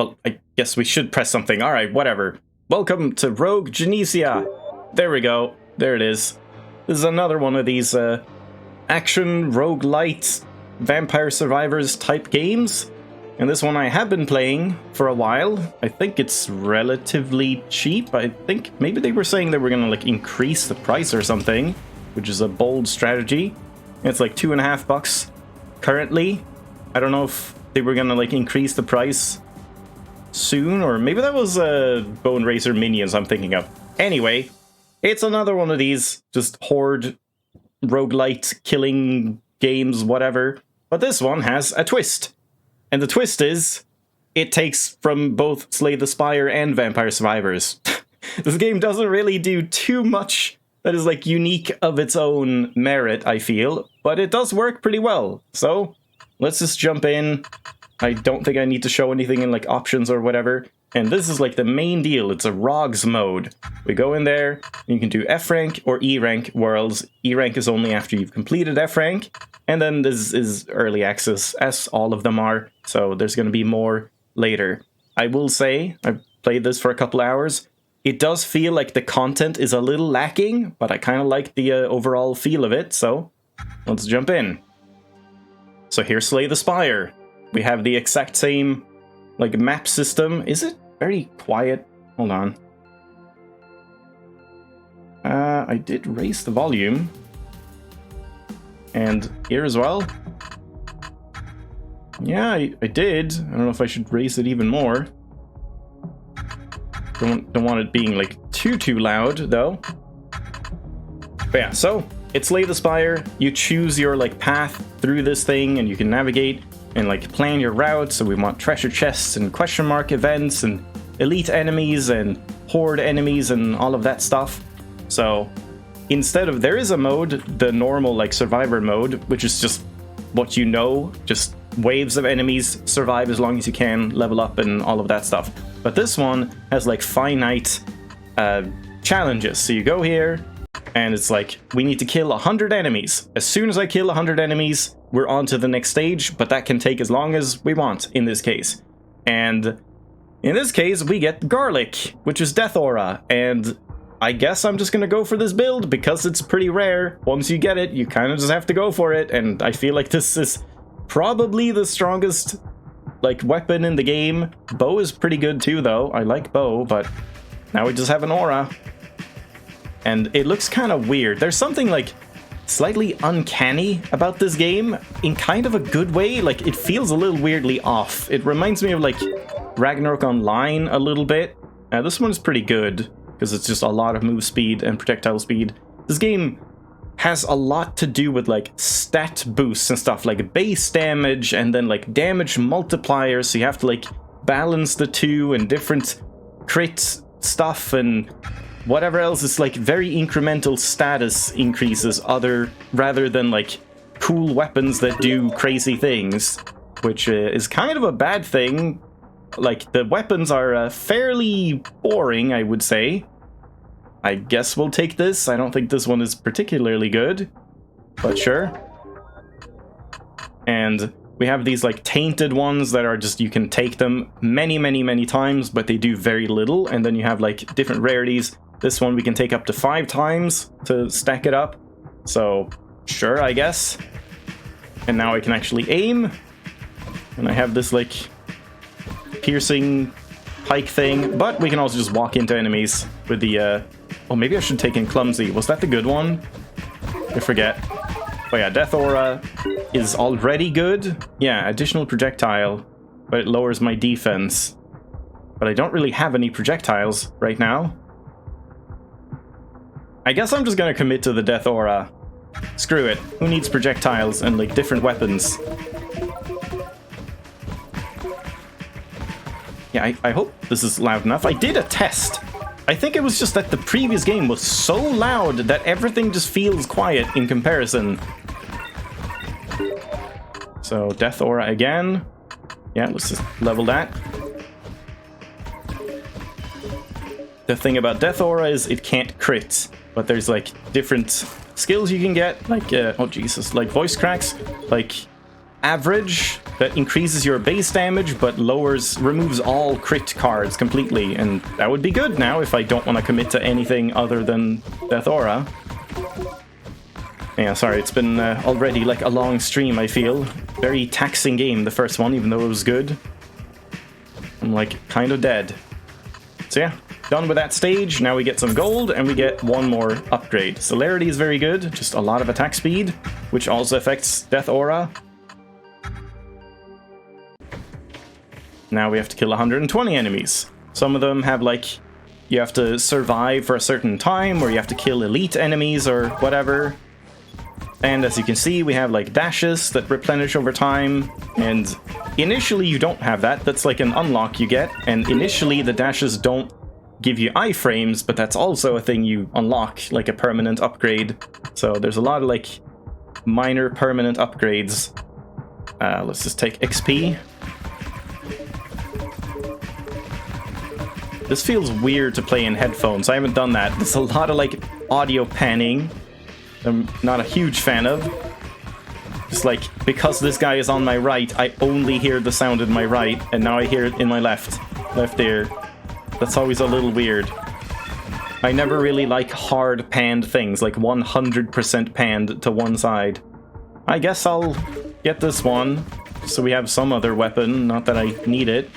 Well, I guess we should press something. Alright, whatever. Welcome to Rogue Genesia. There we go. There it is. This is another one of these action roguelite vampire survivors type games. And this one I have been playing for a while. I think it's relatively cheap. I think maybe they were saying they were gonna like increase the price or something, which is a bold strategy. It's like $2.50 currently. I don't know if they were gonna like increase the price soon, or maybe that was Bone Racer Minions I'm thinking of. Anyway, it's another one of these just horde roguelite killing games, whatever. But this one has a twist. And the twist is, it takes from both Slay the Spire and Vampire Survivors. This game doesn't really do too much that is like unique of its own merit, I feel, but it does work pretty well. So let's just jump in. I don't think I need to show anything in like options or whatever. And this is like the main deal. It's a ROGS mode. We go in there, you can do F rank or E rank worlds. E rank is only after you've completed F rank. And then this is early access, as all of them are. So there's going to be more later. I will say, I played this for a couple hours. It does feel like the content is a little lacking, but I kind of like the overall feel of it. So let's jump in. So here's Slay the Spire. We have the exact same like map system. Is it very quiet? Hold on. I did raise the volume. And here as well. Yeah, I did. I don't know if I should raise it even more. Don't want it being like too loud though. But yeah, so it's Slay the Spire. You choose your like path through this thing, and you can navigate and like plan your route. So we want treasure chests and question mark events and elite enemies and horde enemies and all of that stuff. So instead of, there is a mode, the normal like survivor mode, which is just what you know, just waves of enemies, survive as long as you can, level up and all of that stuff. But this one has like finite challenges. So you go here and it's like, we need to kill 100 enemies. As soon as I kill 100 enemies, we're on to the next stage, but that can take as long as we want in this case. And in this case, we get Garlic, which is Death Aura, and I guess I'm just gonna go for this build because it's pretty rare. Once you get it, you kind of just have to go for it, and I feel like this is probably the strongest like weapon in the game. Bow is pretty good too though. I like bow, but now we just have an aura. And it looks kind of weird. There's something like slightly uncanny about this game in kind of a good way. Like it feels a little weirdly off. It reminds me of like Ragnarok Online a little bit. This one's pretty good, because it's just a lot of move speed and projectile speed. This game has a lot to do with like stat boosts and stuff, like base damage and then like damage multipliers, so you have to like balance the two, and different crit stuff and whatever else. Is like very incremental status increases rather than like cool weapons that do crazy things, which is kind of a bad thing. Like the weapons are fairly boring, I would say. I guess we'll take this. I don't think this one is particularly good, but sure. And we have these like tainted ones that are just, you can take them many times, but they do very little. And then you have like different rarities. This one we can take up to 5 times to stack it up. So sure, I guess. And now I can actually aim. And I have this like piercing pike thing, but we can also just walk into enemies with the oh, maybe I should take in Clumsy. Was that the good one? I forget. Oh yeah, Death Aura is already good. Yeah, additional projectile, but it lowers my defense. But I don't really have any projectiles right now. I guess I'm just gonna commit to the Death Aura. Screw it. Who needs projectiles and like different weapons? Yeah, I hope this is loud enough. I did a test. I think it was just that the previous game was so loud that everything just feels quiet in comparison. So, Death Aura again. Yeah, let's just level that. The thing about Death Aura is it can't crit, but there's like different skills you can get, like, oh Jesus, like voice cracks, like average, that increases your base damage, but removes all crit cards completely, and that would be good now if I don't want to commit to anything other than Death Aura. Yeah, sorry, it's been already like a long stream, I feel. Very taxing game, the first one, even though it was good. I'm like kind of dead. So yeah, done with that stage. Now we get some gold and we get one more upgrade. Celerity is very good, just a lot of attack speed, which also affects Death Aura. Now we have to kill 120 enemies. Some of them have like, you have to survive for a certain time, or you have to kill elite enemies or whatever. And as you can see, we have like dashes that replenish over time, and initially you don't have that. That's like an unlock you get, and initially the dashes don't give you iframes, but that's also a thing you unlock, like a permanent upgrade. So there's a lot of like minor permanent upgrades. Let's just take XP. This feels weird to play in headphones. I haven't done that. There's a lot of like audio panning I'm not a huge fan of. Just like, because this guy is on my right, I only hear the sound in my right, and now I hear it in my left ear. That's always a little weird. I never really like hard panned things, like 100% panned to one side. I guess I'll get this one, so we have some other weapon, not that I need it.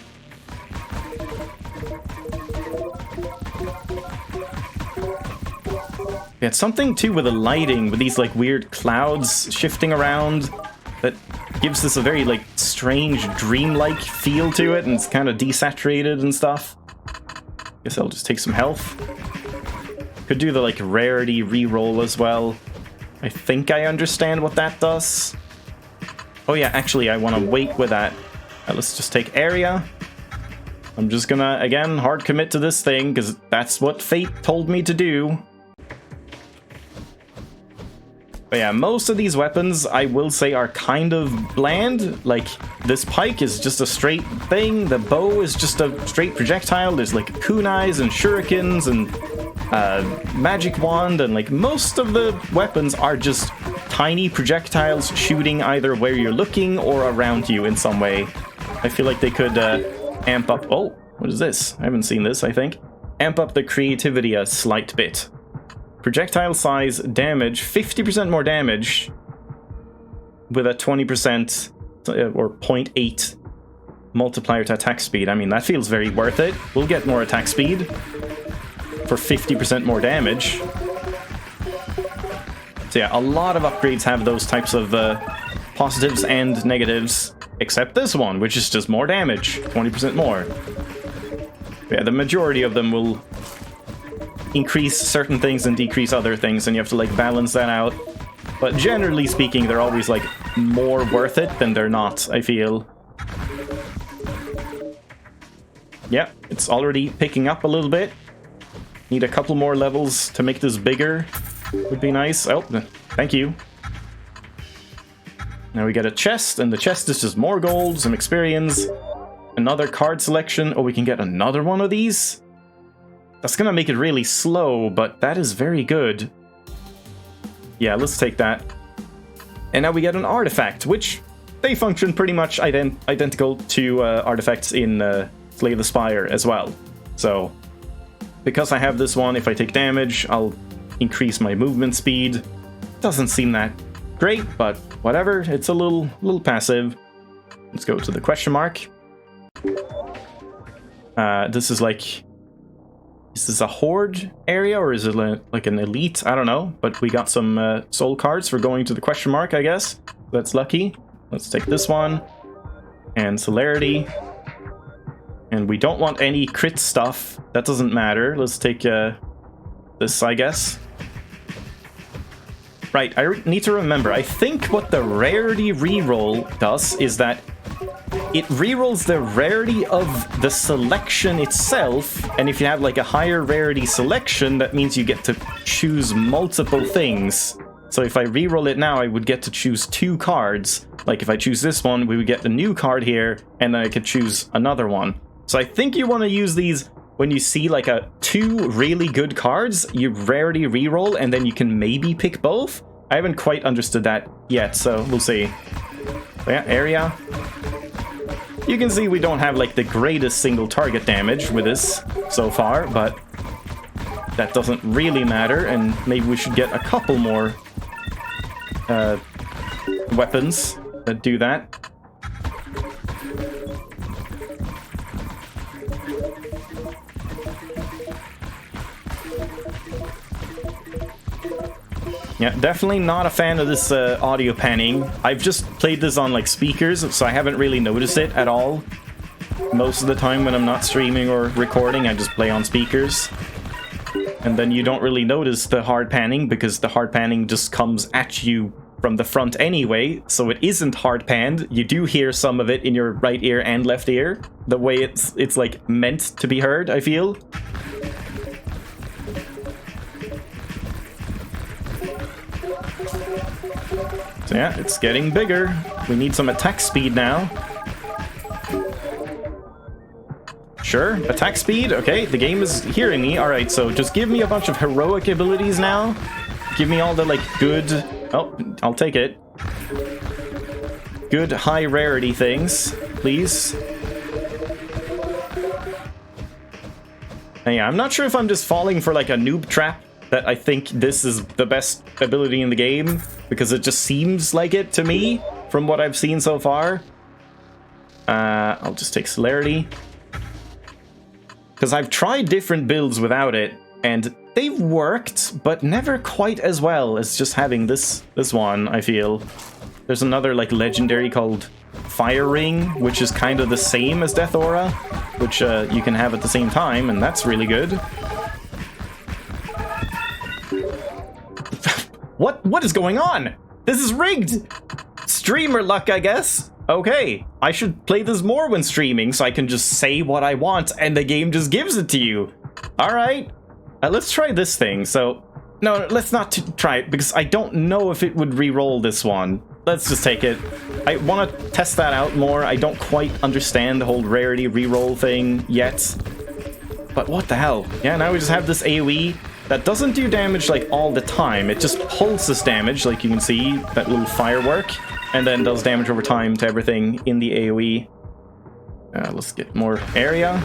Yeah, it's something too with the lighting, with these like weird clouds shifting around, that gives this a very like strange dreamlike feel to it, and it's kind of desaturated and stuff. Guess I'll just take some health. Could do the like rarity reroll as well. I think I understand what that does. Oh yeah, actually I want to wait with that. Let's just take area. I'm just gonna, again, hard commit to this thing, because that's what fate told me to do. But yeah, most of these weapons, I will say, are kind of bland. Like, this pike is just a straight thing. The bow is just a straight projectile. There's like kunais and shurikens and magic wand, and like most of the weapons are just tiny projectiles shooting either where you're looking or around you in some way. I feel like they could amp up... Oh, what is this? I haven't seen this, I think. Amp up the creativity a slight bit. Projectile size, damage, 50% more damage with a 20% or 0.8 multiplier to attack speed. I mean, that feels very worth it. We'll get more attack speed for 50% more damage. So yeah, a lot of upgrades have those types of positives and negatives, except this one, which is just more damage, 20% more. Yeah, the majority of them will increase certain things and decrease other things, and you have to like balance that out. But generally speaking, they're always like more worth it than they're not, I feel. Yeah, it's already picking up a little bit. Need a couple more levels to make this bigger. Would be nice. Oh, thank you. Now we get a chest, and the chest is just more gold, some experience, another card selection. Oh, we can get another one of these? That's gonna make it really slow, but that is very good. Yeah, let's take that. And now we get an artifact, which they function pretty much identical to artifacts in Slay the Spire as well. So, because I have this one, if I take damage, I'll increase my movement speed. Doesn't seem that great, but whatever. It's a little passive. Let's go to the question mark. This is like... Is this a horde area, or is it like an elite? I don't know, but we got some soul cards for going to the question mark, I guess. That's lucky. Let's take this one. And celerity. And we don't want any crit stuff. That doesn't matter. Let's take this, I guess. Right, I need to remember. I think what the rarity reroll does is that it rerolls the rarity of the selection itself, and if you have like a higher rarity selection, that means you get to choose multiple things. So if I reroll it now, I would get to choose 2 cards. Like if I choose this one, we would get a new card here, and then I could choose another one. So I think you want to use these when you see like 2 really good cards, you rarity reroll, and then you can maybe pick both. I haven't quite understood that yet, so we'll see. But yeah, area. You can see we don't have like the greatest single target damage with this so far, but that doesn't really matter, and maybe we should get a couple more weapons that do that. Yeah, definitely not a fan of this audio panning. I've just played this on like speakers, so I haven't really noticed it at all. Most of the time when I'm not streaming or recording, I just play on speakers. And then you don't really notice the hard panning, because the hard panning just comes at you from the front anyway, so it isn't hard panned. You do hear some of it in your right ear and left ear, the way it's like meant to be heard, I feel. So yeah, it's getting bigger. We need some attack speed now. Sure, attack speed. Okay, the game is hearing me. All right, so just give me a bunch of heroic abilities now. Give me all the like good... Oh, I'll take it. Good high rarity things, please. And yeah, I'm not sure if I'm just falling for like a noob trap, that I think this is the best ability in the game, because it just seems like it to me from what I've seen so far. I'll just take celerity, because I've tried different builds without it, and they've worked, but never quite as well as just having this one, I feel. There's another like legendary called Fire Ring, which is kind of the same as Death Aura, which you can have at the same time, and that's really good. What is going on? This is rigged! Streamer luck, I guess. Okay, I should play this more when streaming, so I can just say what I want and the game just gives it to you. Alright, let's try this thing. So, no, let's not try it, because I don't know if it would re-roll this one. Let's just take it. I want to test that out more. I don't quite understand the whole rarity re-roll thing yet. But what the hell? Yeah, now we just have this AoE that doesn't do damage like all the time. It just pulses damage, like you can see, that little firework, and then does damage over time to everything in the AoE. Let's get more area.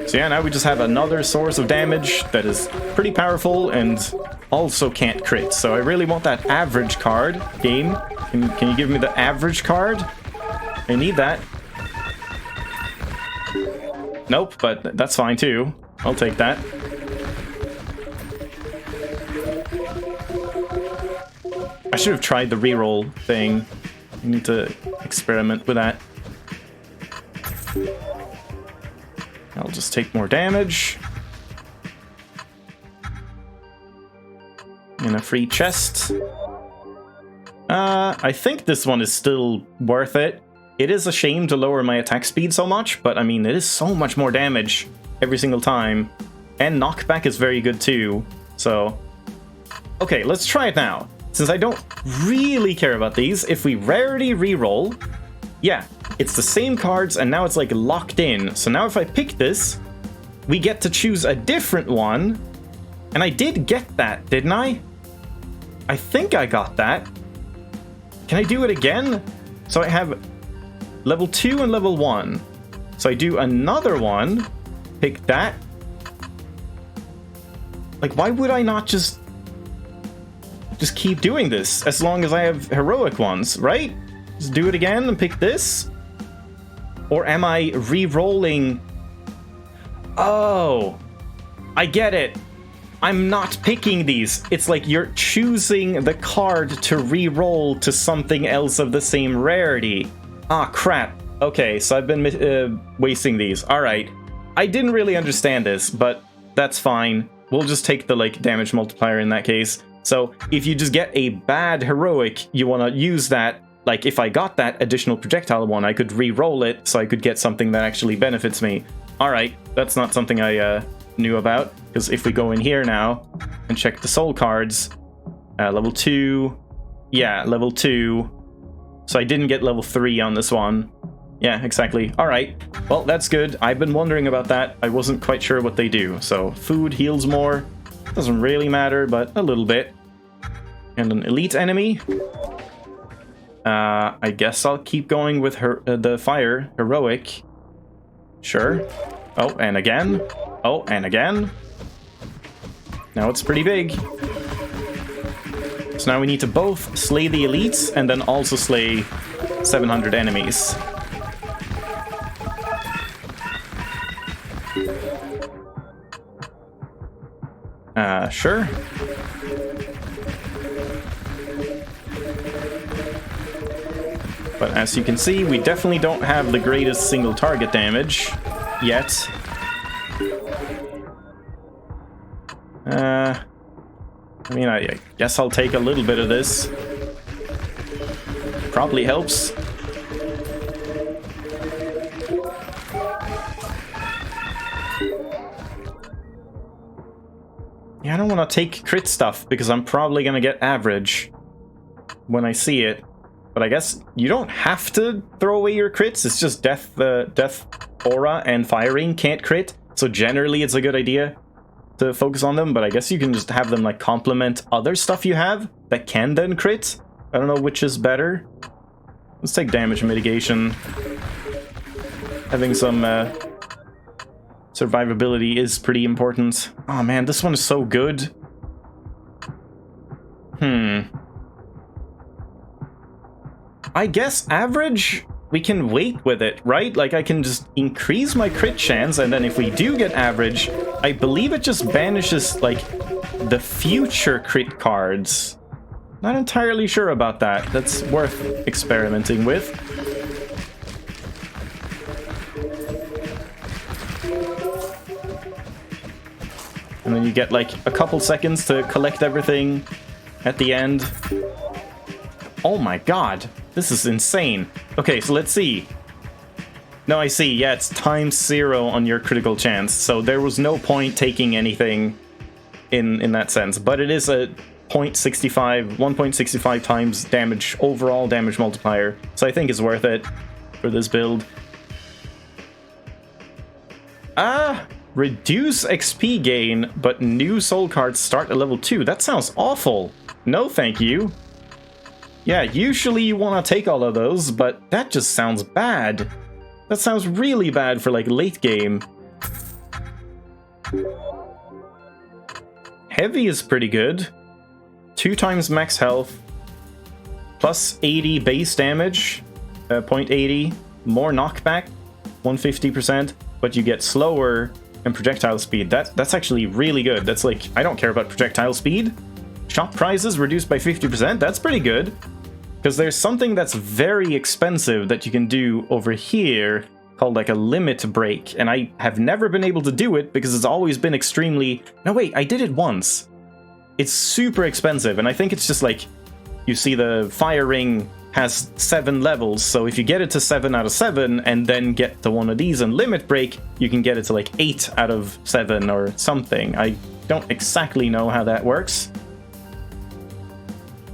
So yeah, now we just have another source of damage that is pretty powerful and also can't crit. So I really want that average card, game. Can you give me the average card? I need that. Nope, but that's fine too. I'll take that. I should have tried the reroll thing. I need to experiment with that. I'll just take more damage. And a free chest. I think this one is still worth it. It is a shame to lower my attack speed so much, but I mean, it is so much more damage every single time. And knockback is very good too, so... Okay, let's try it now. Since I don't really care about these, if we rarity reroll, yeah, it's the same cards and now it's like locked in. So now if I pick this, we get to choose a different one. And I did get that, didn't I? I think I got that. Can I do it again? So I have level 2 and level 1. So I do another one, pick that. Like, why would I not just keep doing this as long as I have heroic ones, right? Just do it again and pick this? Or am I re-rolling? Oh, I get it. I'm not picking these. It's like you're choosing the card to re-roll to something else of the same rarity. Ah, crap. Okay, so I've been wasting these. Alright. I didn't really understand this, but that's fine. We'll just take the like damage multiplier in that case. So if you just get a bad heroic, you want to use that. Like if I got that additional projectile one, I could re-roll it so I could get something that actually benefits me. Alright, that's not something I knew about. Because if we go in here now and check the soul cards, level 2, yeah, level 2. So I didn't get level 3 on this one. Yeah, exactly. Alright, well, that's good. I've been wondering about that. I wasn't quite sure what they do. So food heals more. Doesn't really matter, but a little bit. And an elite enemy. I guess I'll keep going with the fire heroic. Sure. Oh, and again. Oh, and again. Now it's pretty big. So now we need to both slay the elites and then also slay 700 enemies. Sure. But as you can see, we definitely don't have the greatest single target damage yet. I mean, I guess I'll take a little bit of this. Probably helps. Yeah, I don't want to take crit stuff because I'm probably going to get average when I see it. But I guess you don't have to throw away your crits. It's just death aura and firing can't crit. So generally it's a good idea to focus on them. But I guess you can just have them like complement other stuff you have that can then crit. I don't know which is better. Let's take damage mitigation. Having some survivability is pretty important. Oh man, this one is so good. I guess average, we can wait with it, right? Like I can just increase my crit chance, and then if we do get average, I believe it just banishes like the future crit cards. Not entirely sure about that. That's worth experimenting with. And then you get like a couple seconds to collect everything at the end. Oh my god, this is insane. Okay, so let's see. No, I see. Yeah, it's ×0 on your critical chance. So there was no point taking anything in that sense. But it is a 1.65 times damage, overall damage multiplier. So I think it's worth it for this build. Reduce XP gain, but new soul cards start at level 2. That sounds awful. No, thank you. Yeah, usually you want to take all of those, but that just sounds bad. That sounds really bad for, like, late game. Heavy is pretty good. 2 times max health. Plus 80 base damage. 0.80. More knockback. 150%. But you get slower and projectile speed. That's actually really good. That's like, I don't care about projectile speed. Shop prices reduced by 50%. That's pretty good. Because there's something that's very expensive that you can do over here called like a limit break. And I have never been able to do it because it's always been extremely... No, wait, I did it once. It's super expensive. And I think it's just like, you see the fire ring has 7 levels. So if you get it to 7 out of 7 and then get to one of these and limit break, you can get it to like 8 out of 7 or something. I don't exactly know how that works.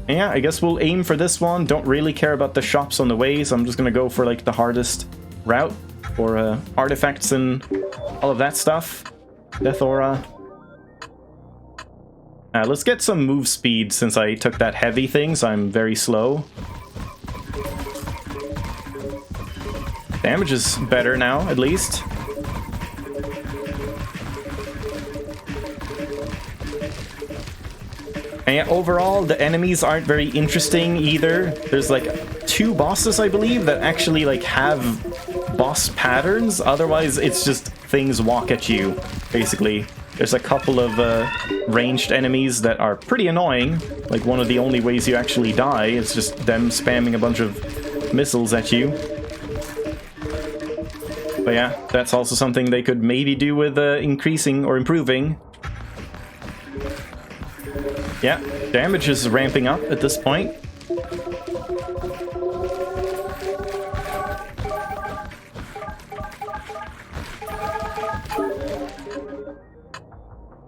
Yeah, I guess we'll aim for this one. Don't really care about the shops on the way, so I'm just gonna go for like the hardest route for artifacts and all of that stuff. Death aura. Let's get some move speed since I took that heavy thing, so I'm very slow. Damage is better now, at least. And yeah, overall, the enemies aren't very interesting either. There's like 2 bosses, I believe, that actually like have boss patterns. Otherwise, it's just things walk at you, basically. There's a couple of ranged enemies that are pretty annoying. Like one of the only ways you actually die is just them spamming a bunch of missiles at you. But yeah, that's also something they could maybe do with increasing or improving. Yeah, damage is ramping up at this point.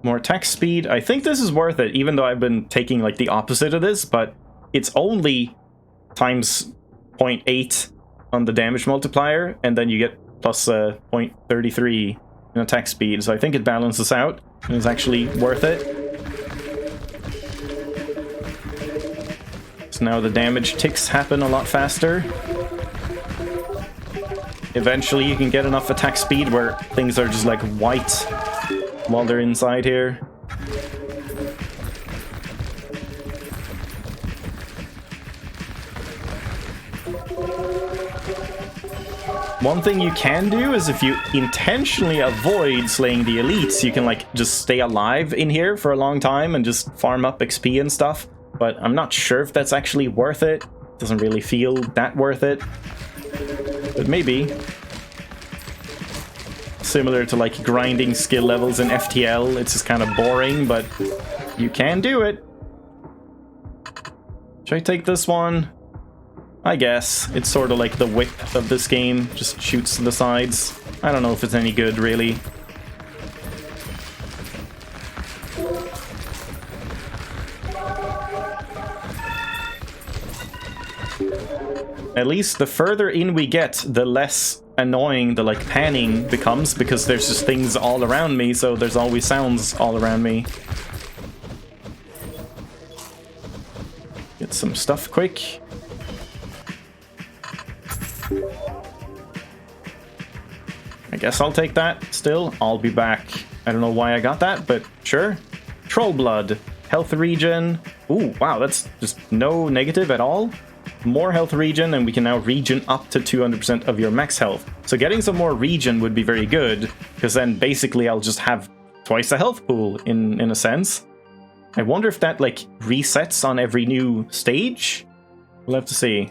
More attack speed. I think this is worth it, even though I've been taking like the opposite of this, but it's only times 0.8 on the damage multiplier, and then you get plus 0.33 in attack speed. So I think it balances out and is actually worth it. So now the damage ticks happen a lot faster. Eventually you can get enough attack speed where things are just like white while they're inside here. One thing you can do is if you intentionally avoid slaying the elites, you can like just stay alive in here for a long time and just farm up XP and stuff. But I'm not sure if that's actually worth it. Doesn't really feel that worth it. But maybe. Similar to like grinding skill levels in FTL, it's just kind of boring, but you can do it. Should I take this one? I guess. It's sort of like the whip of this game, just shoots to the sides. I don't know if it's any good, really. At least the further in we get, the less annoying the like panning becomes, because there's just things all around me, so there's always sounds all around me. Get some stuff quick. I guess I'll take that still. I'll be back. I don't know why I got that, but sure. Troll blood. Health regen. Ooh, wow, that's just no negative at all. More health regen, and we can now regen up to 200% of your max health. So getting some more regen would be very good, because then basically I'll just have twice the health pool in a sense. I wonder if that like resets on every new stage. We'll have to see.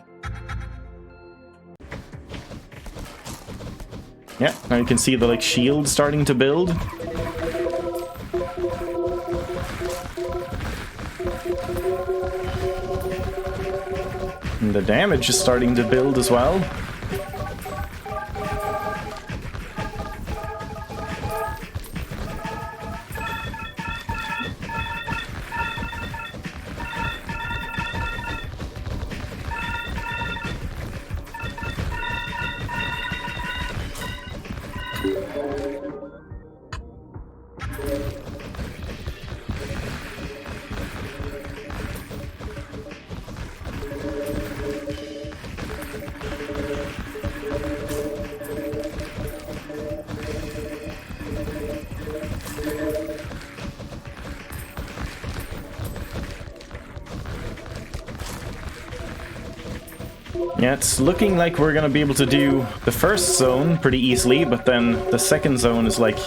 Yeah, now you can see the like shield starting to build. And the damage is starting to build as well. Yeah, it's looking like we're gonna be able to do the first zone pretty easily, but then the second zone is like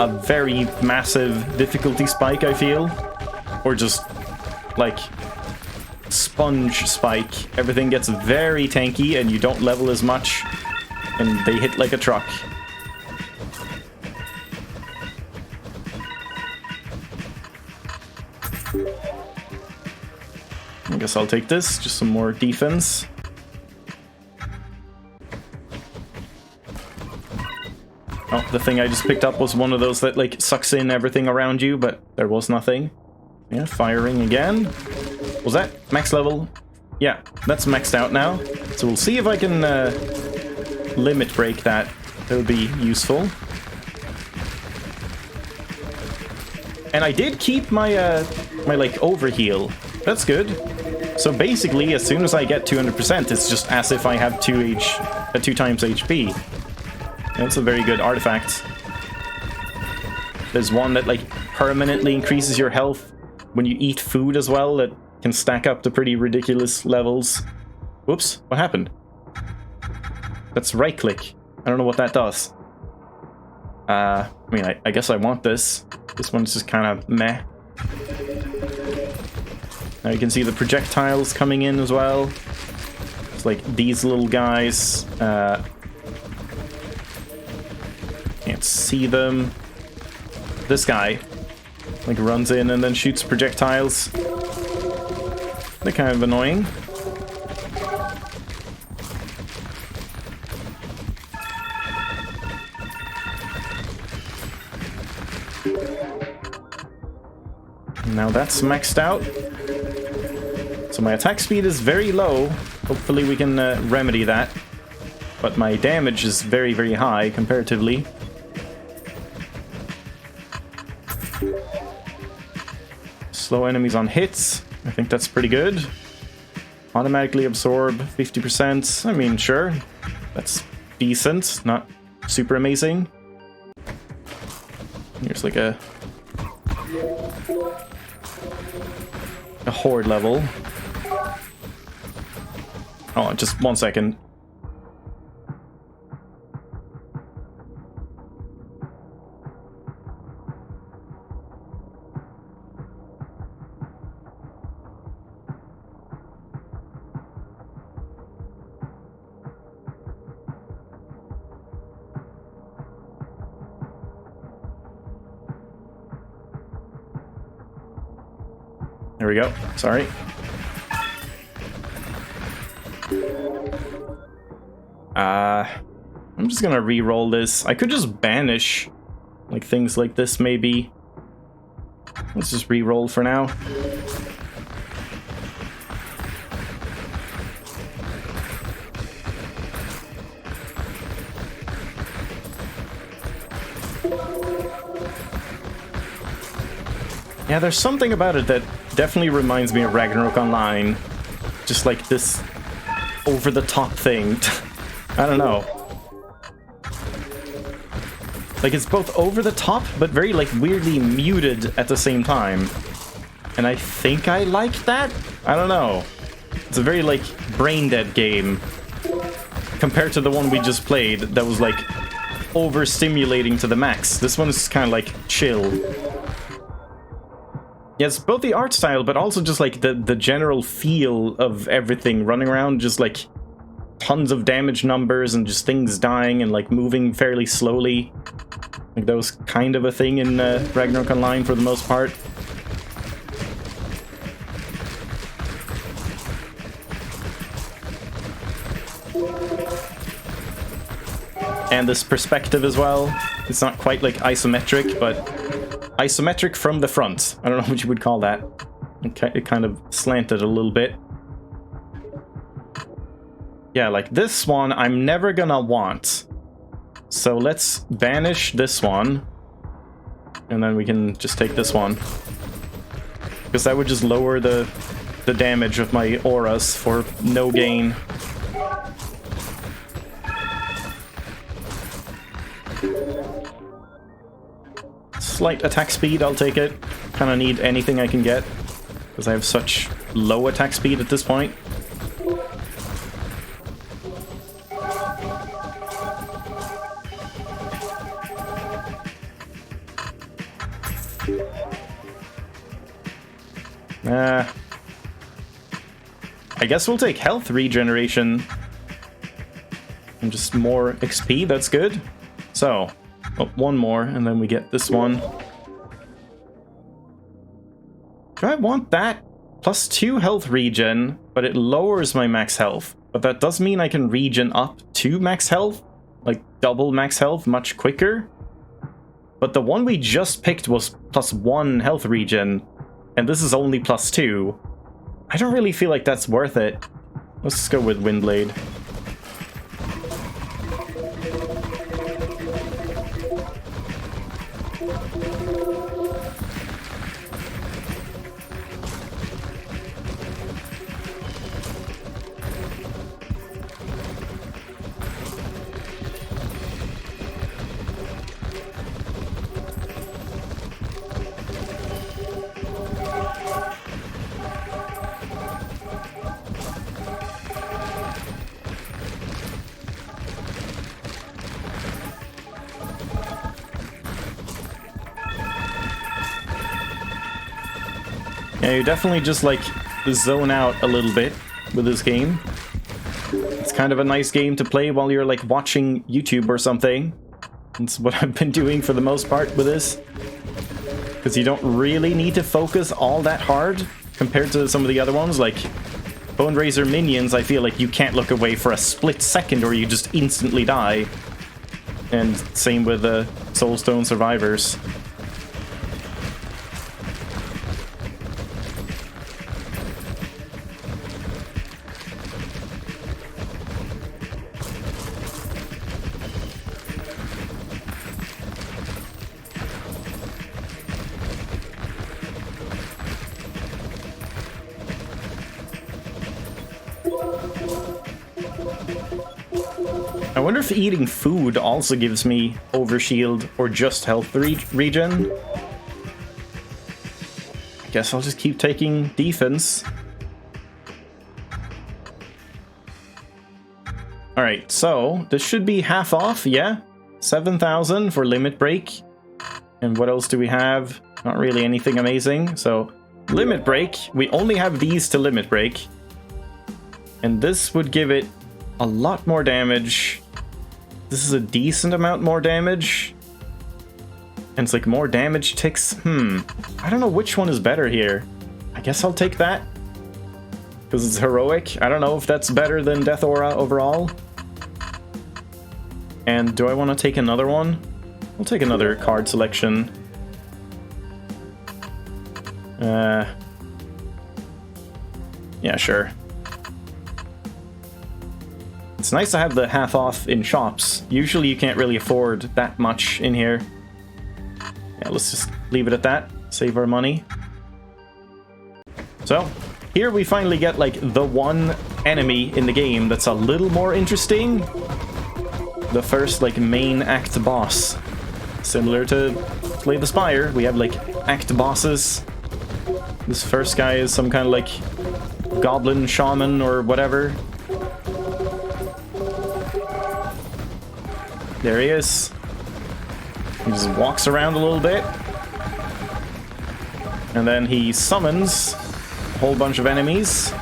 a very massive difficulty spike, I feel. Or just like sponge spike. Everything gets very tanky and you don't level as much, and they hit like a truck. I guess I'll take this, just some more defense. Oh, the thing I just picked up was one of those that like sucks in everything around you, but there was nothing. Yeah, firing again. Was that max level? Yeah, that's maxed out now. So we'll see if I can limit break that. That would be useful. And I did keep my my like overheal. That's good. So basically, as soon as I get 200%, it's just as if I have 2 times HP. That's a very good artifact. There's one that like permanently increases your health when you eat food as well, that can stack up to pretty ridiculous levels. Whoops, what happened? That's right click. I don't know what that does. I mean, I guess I want this. This one's just kind of meh. Now you can see the projectiles coming in as well. It's like these little guys. Can't see them. This guy like runs in and then shoots projectiles. They're kind of annoying. Now that's maxed out. So my attack speed is very low. Hopefully we can remedy that. But my damage is very, very high comparatively. Slow enemies on hits. I think that's pretty good. Automatically absorb 50%. I mean, sure. That's decent. Not super amazing. Here's like a horde level. Oh, just 1 second. There we go. Sorry. I'm just gonna re-roll this. I could just banish like things like this maybe. Let's just re-roll for now. Yeah, there's something about it that definitely reminds me of Ragnarok Online. Just like this over-the-top thing. I don't know. Like, it's both over-the-top, but very, like, weirdly muted at the same time. And I think I like that? I don't know. It's a very, like, brain-dead game. Compared to the one we just played that was, like, overstimulating to the max. This one is kind of, like, chill. Yes, both the art style, but also just, like, the general feel of everything running around, just, like, tons of damage numbers and just things dying and, like, moving fairly slowly. Like, that was kind of a thing in Ragnarok Online for the most part. And this perspective as well. It's not quite, like, isometric, but isometric from the front. I don't know what you would call that. It kind of slanted a little bit. Yeah, like this one I'm never gonna want. So let's banish this one. And then we can just take this one. Because that would just lower the damage of my auras for no gain. Slight attack speed, I'll take it. Kind of need anything I can get. Because I have such low attack speed at this point. I guess we'll take health regeneration. And just more XP, that's good. So, oh, one more, and then we get this one. Do I want that? Plus 2 health regen, but it lowers my max health. But that does mean I can regen up to max health, like double max health much quicker. But the one we just picked was plus 1 health regen, and this is only plus 2. I don't really feel like that's worth it. Let's just go with Windblade. Yeah, you definitely just, like, zone out a little bit with this game. It's kind of a nice game to play while you're, like, watching YouTube or something. That's what I've been doing for the most part with this. Because you don't really need to focus all that hard compared to some of the other ones. Like, Bone Razor minions, I feel like you can't look away for a split second or you just instantly die. And same with the Soulstone survivors. I wonder if eating food also gives me overshield or just health regen. I guess I'll just keep taking defense. Alright, so this should be half off, yeah? 7,000 for limit break. And what else do we have? Not really anything amazing. So, limit break. We only have these to limit break. And this would give it a lot more damage. This is a decent amount more damage. And it's like more damage ticks. I don't know which one is better here. I guess I'll take that. Because it's heroic. I don't know if that's better than Death Aura overall. And do I want to take another one? I'll take another card selection. Yeah, sure. It's nice to have the half off in shops. Usually you can't really afford that much in here. Yeah, let's just leave it at that. Save our money. So, here we finally get like the one enemy in the game that's a little more interesting. The first like main act boss. Similar to Slay the Spire, we have like act bosses. This first guy is some kind of like goblin shaman or whatever. There he is. He just walks around a little bit. And then he summons a whole bunch of enemies.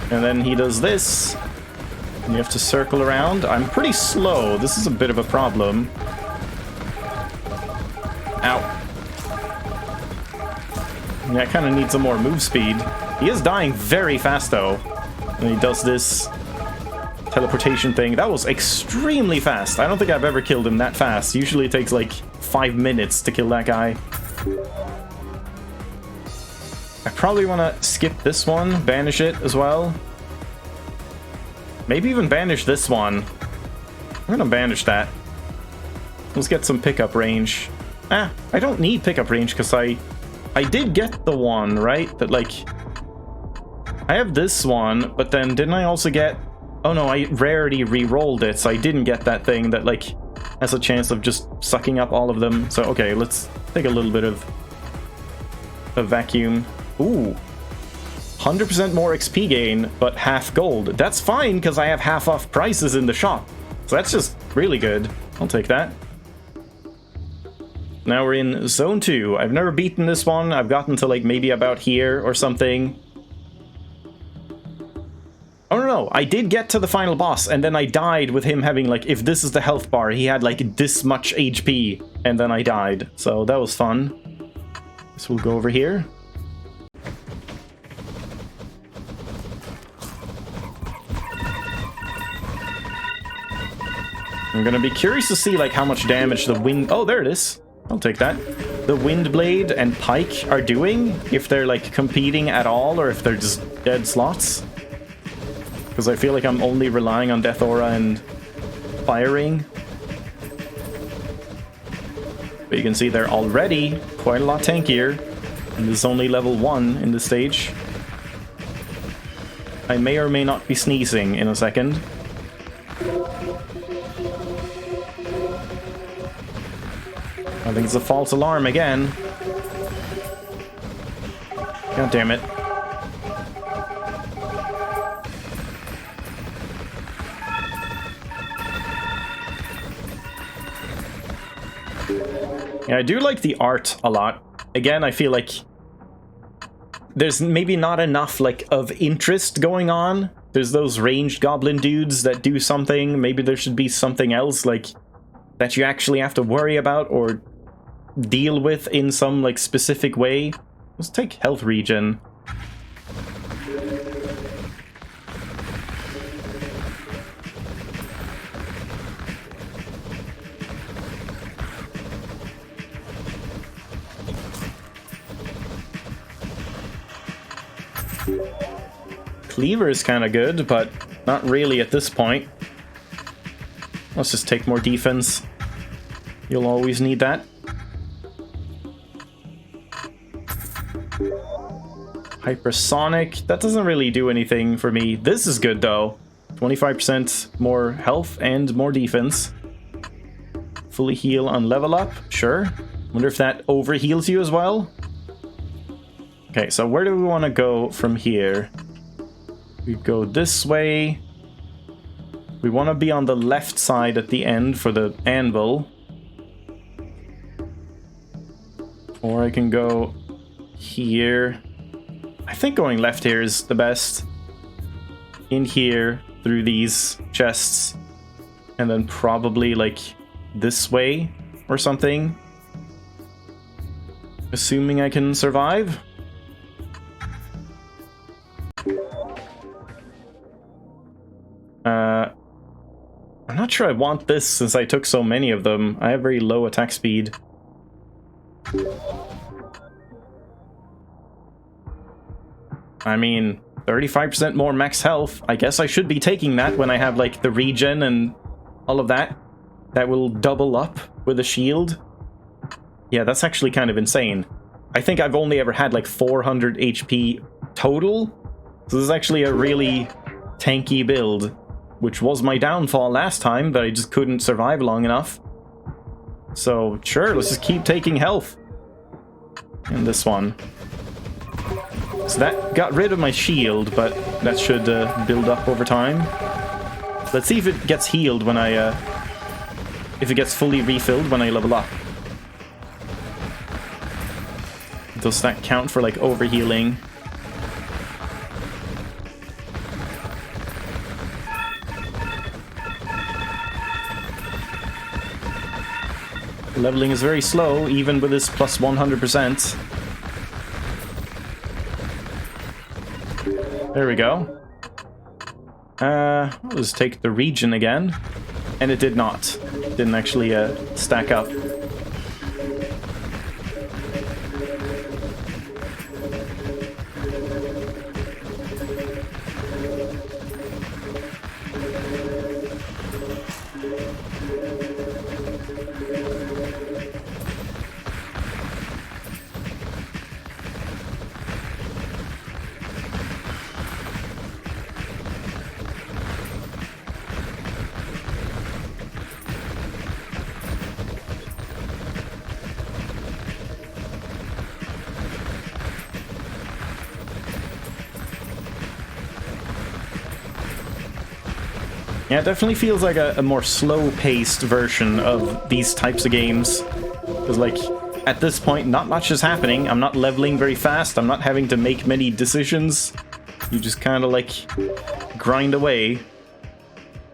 And then he does this. And you have to circle around. I'm pretty slow. This is a bit of a problem. Ow. Yeah, I kind of need some more move speed. He is dying very fast, though. And he does this teleportation thing. That was extremely fast. I don't think I've ever killed him that fast. Usually it takes like 5 minutes to kill that guy. I probably want to skip this one, banish it as well. Maybe even banish this one. I'm gonna banish that. Let's get some pickup range. I don't need pickup range because I did get the one, right? That like... I have this one, but then didn't I also get... Oh no, I rarity re-rolled it, so I didn't get that thing that like has a chance of just sucking up all of them. So okay, let's take a little bit of a vacuum. Ooh. 100% more XP gain, but half gold. That's fine, because I have half off prices in the shop. So that's just really good. I'll take that. Now we're in Zone 2. I've never beaten this one. I've gotten to like maybe about here or something. Oh no, I did get to the final boss, and then I died with him having like, if this is the health bar, he had like this much HP, and then I died. So that was fun. So we'll go over here. I'm gonna be curious to see like how much damage the wind... Oh, there it is. I'll take that. The wind blade and pike are doing, if they're like competing at all, or if they're just dead slots. Because I feel like I'm only relying on Death Aura and firing. But you can see they're already quite a lot tankier. And this is only level 1 in this stage. I may or may not be sneezing in a second. I think it's a false alarm again. God damn it. Yeah, I do like the art a lot. Again, I feel like there's maybe not enough like of interest going on. There's those ranged goblin dudes that do something. Maybe there should be something else like that you actually have to worry about or deal with in some like specific way. Let's take health regen. Cleaver is kind of good, but not really at this point. Let's just take more defense. You'll always need that. Hypersonic, that doesn't really do anything for me. This is good though. 25% more health and more defense. Fully heal on level up, sure. Wonder if that over heals you as well. Okay, so where do we want to go from here? We go this way. We want to be on the left side at the end for the anvil. Or I can go here. I think going left here is the best. In here, through these chests. And then probably, like, this way or something. Assuming I can survive. I'm not sure I want this since I took so many of them. I have very low attack speed. I mean, 35% more max health. I guess I should be taking that when I have, like, the regen and all of that. That will double up with a shield. Yeah, that's actually kind of insane. I think I've only ever had, like, 400 HP total. So this is actually a really tanky build, which was my downfall last time, but I just couldn't survive long enough. So, sure, let's just keep taking health. And this one. So that got rid of my shield, but that should build up over time. Let's see if it gets healed when I... if it gets fully refilled when I level up. Does that count for, like, overhealing? Leveling is very slow, even with this plus 100%. There we go. I'll just take the regen again. And it did not. Didn't actually stack up. Yeah, it definitely feels like a more slow-paced version of these types of games. Because, like, at this point, not much is happening. I'm not leveling very fast. I'm not having to make many decisions. You just kind of, like, grind away.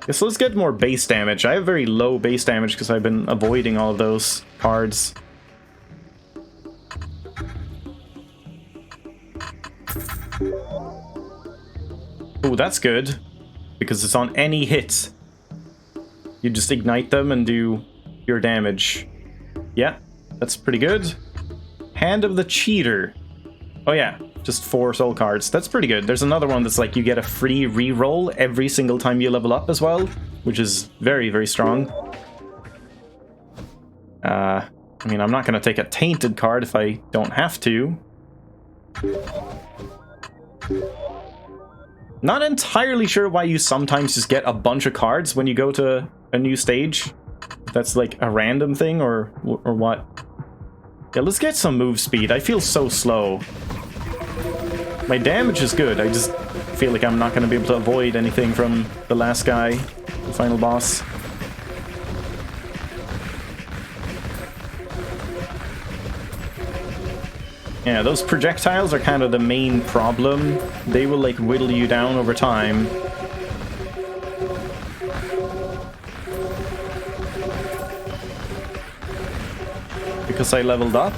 Okay, so let's get more base damage. I have very low base damage because I've been avoiding all of those cards. Oh, that's good. Because it's on any hit. You just ignite them and do your damage. Yeah, that's pretty good. Hand of the Cheater. Oh yeah, just 4 soul cards. That's pretty good. There's another one that's like you get a free reroll every single time you level up as well, which is very, very strong. I mean, I'm not going to take a tainted card if I don't have to. Not entirely sure why you sometimes just get a bunch of cards when you go to a new stage. If that's like a random thing or what. Yeah, let's get some move speed. I feel so slow. My damage is good. I just feel like I'm not going to be able to avoid anything from the last guy, the final boss. Yeah, those projectiles are kind of the main problem. They will, like, whittle you down over time. Because I leveled up?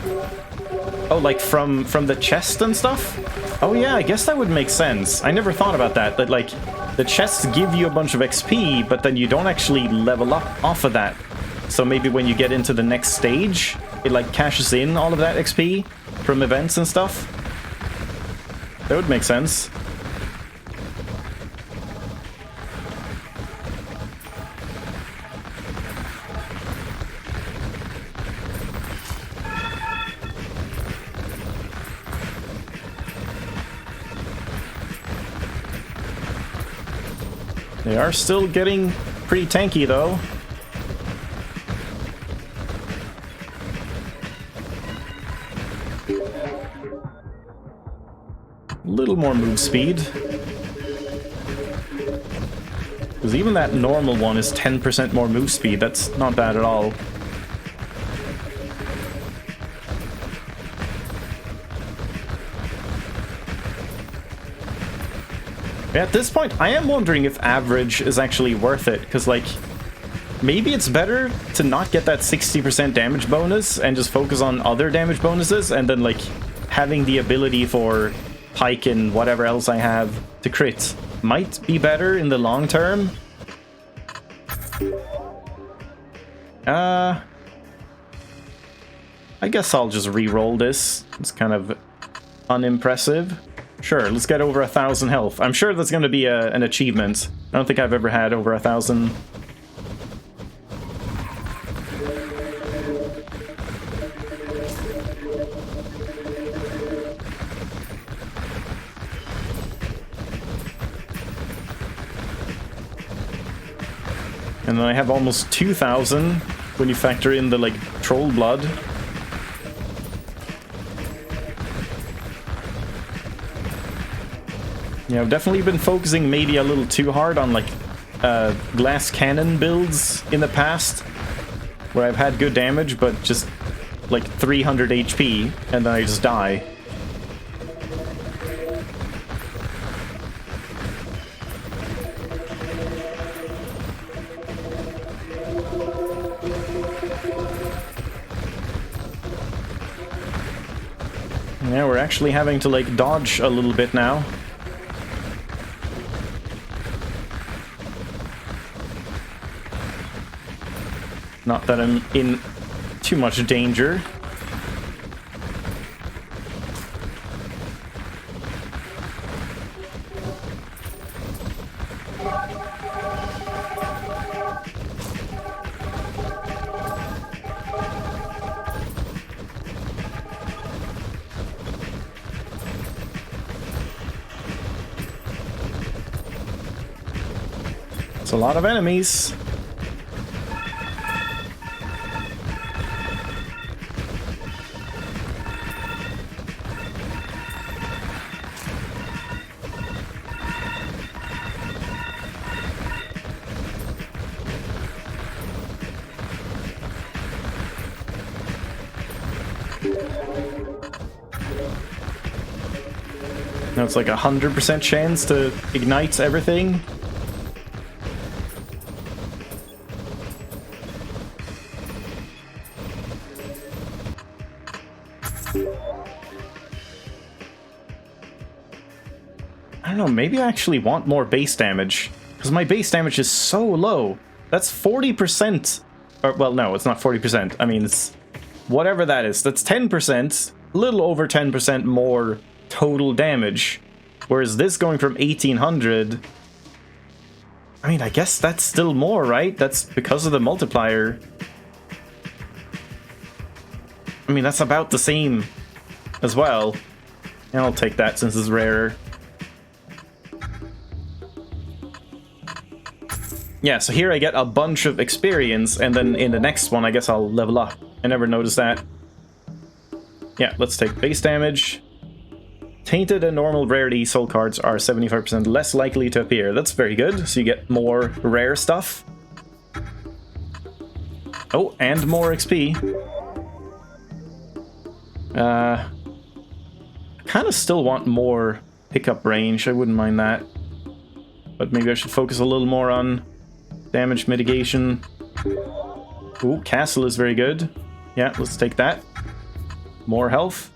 Oh, like, from the chest and stuff? Oh yeah, I guess that would make sense. I never thought about that. That, like, the chests give you a bunch of XP, but then you don't actually level up off of that. So maybe when you get into the next stage, it, like, cashes in all of that XP from events and stuff. That would make sense. They are still getting pretty tanky, though. A little more move speed. Because even that normal one is 10% more move speed. That's not bad at all. At this point, I am wondering if average is actually worth it, because, like, maybe it's better to not get that 60% damage bonus and just focus on other damage bonuses, and then, like, having the ability for Pike and whatever else I have to crit might be better in the long term. I guess I'll just re-roll this. It's kind of unimpressive. Sure, let's get over 1,000 health. I'm sure that's going to be an achievement. I don't think I've ever had over 1,000. And then I have almost 2,000 when you factor in the, like, troll blood. Yeah, I've definitely been focusing maybe a little too hard on, like, glass cannon builds in the past, where I've had good damage, but just, like, 300 HP, and then I just die. Yeah, we're actually having to, like, dodge a little bit now. Not that I'm in too much danger. It's a lot of enemies. Now it's like 100% chance to ignite everything. I don't know, maybe I actually want more base damage, because my base damage is so low. That's 40%. Or, well, no, it's not 40%. I mean, it's whatever that is. That's 10%, a little over 10% more total damage. Whereas this going from 1800... I mean, I guess that's still more, right? That's because of the multiplier. I mean, that's about the same as well. And I'll take that since it's rarer. Yeah, so here I get a bunch of experience, and then in the next one I guess I'll level up. I never noticed that. Yeah, let's take base damage. Tainted and normal rarity soul cards are 75% less likely to appear. That's very good, so you get more rare stuff. Oh, and more XP. I kind of still want more pickup range, I wouldn't mind that. But maybe I should focus a little more on damage mitigation. Ooh, castle is very good. Yeah, let's take that. More health.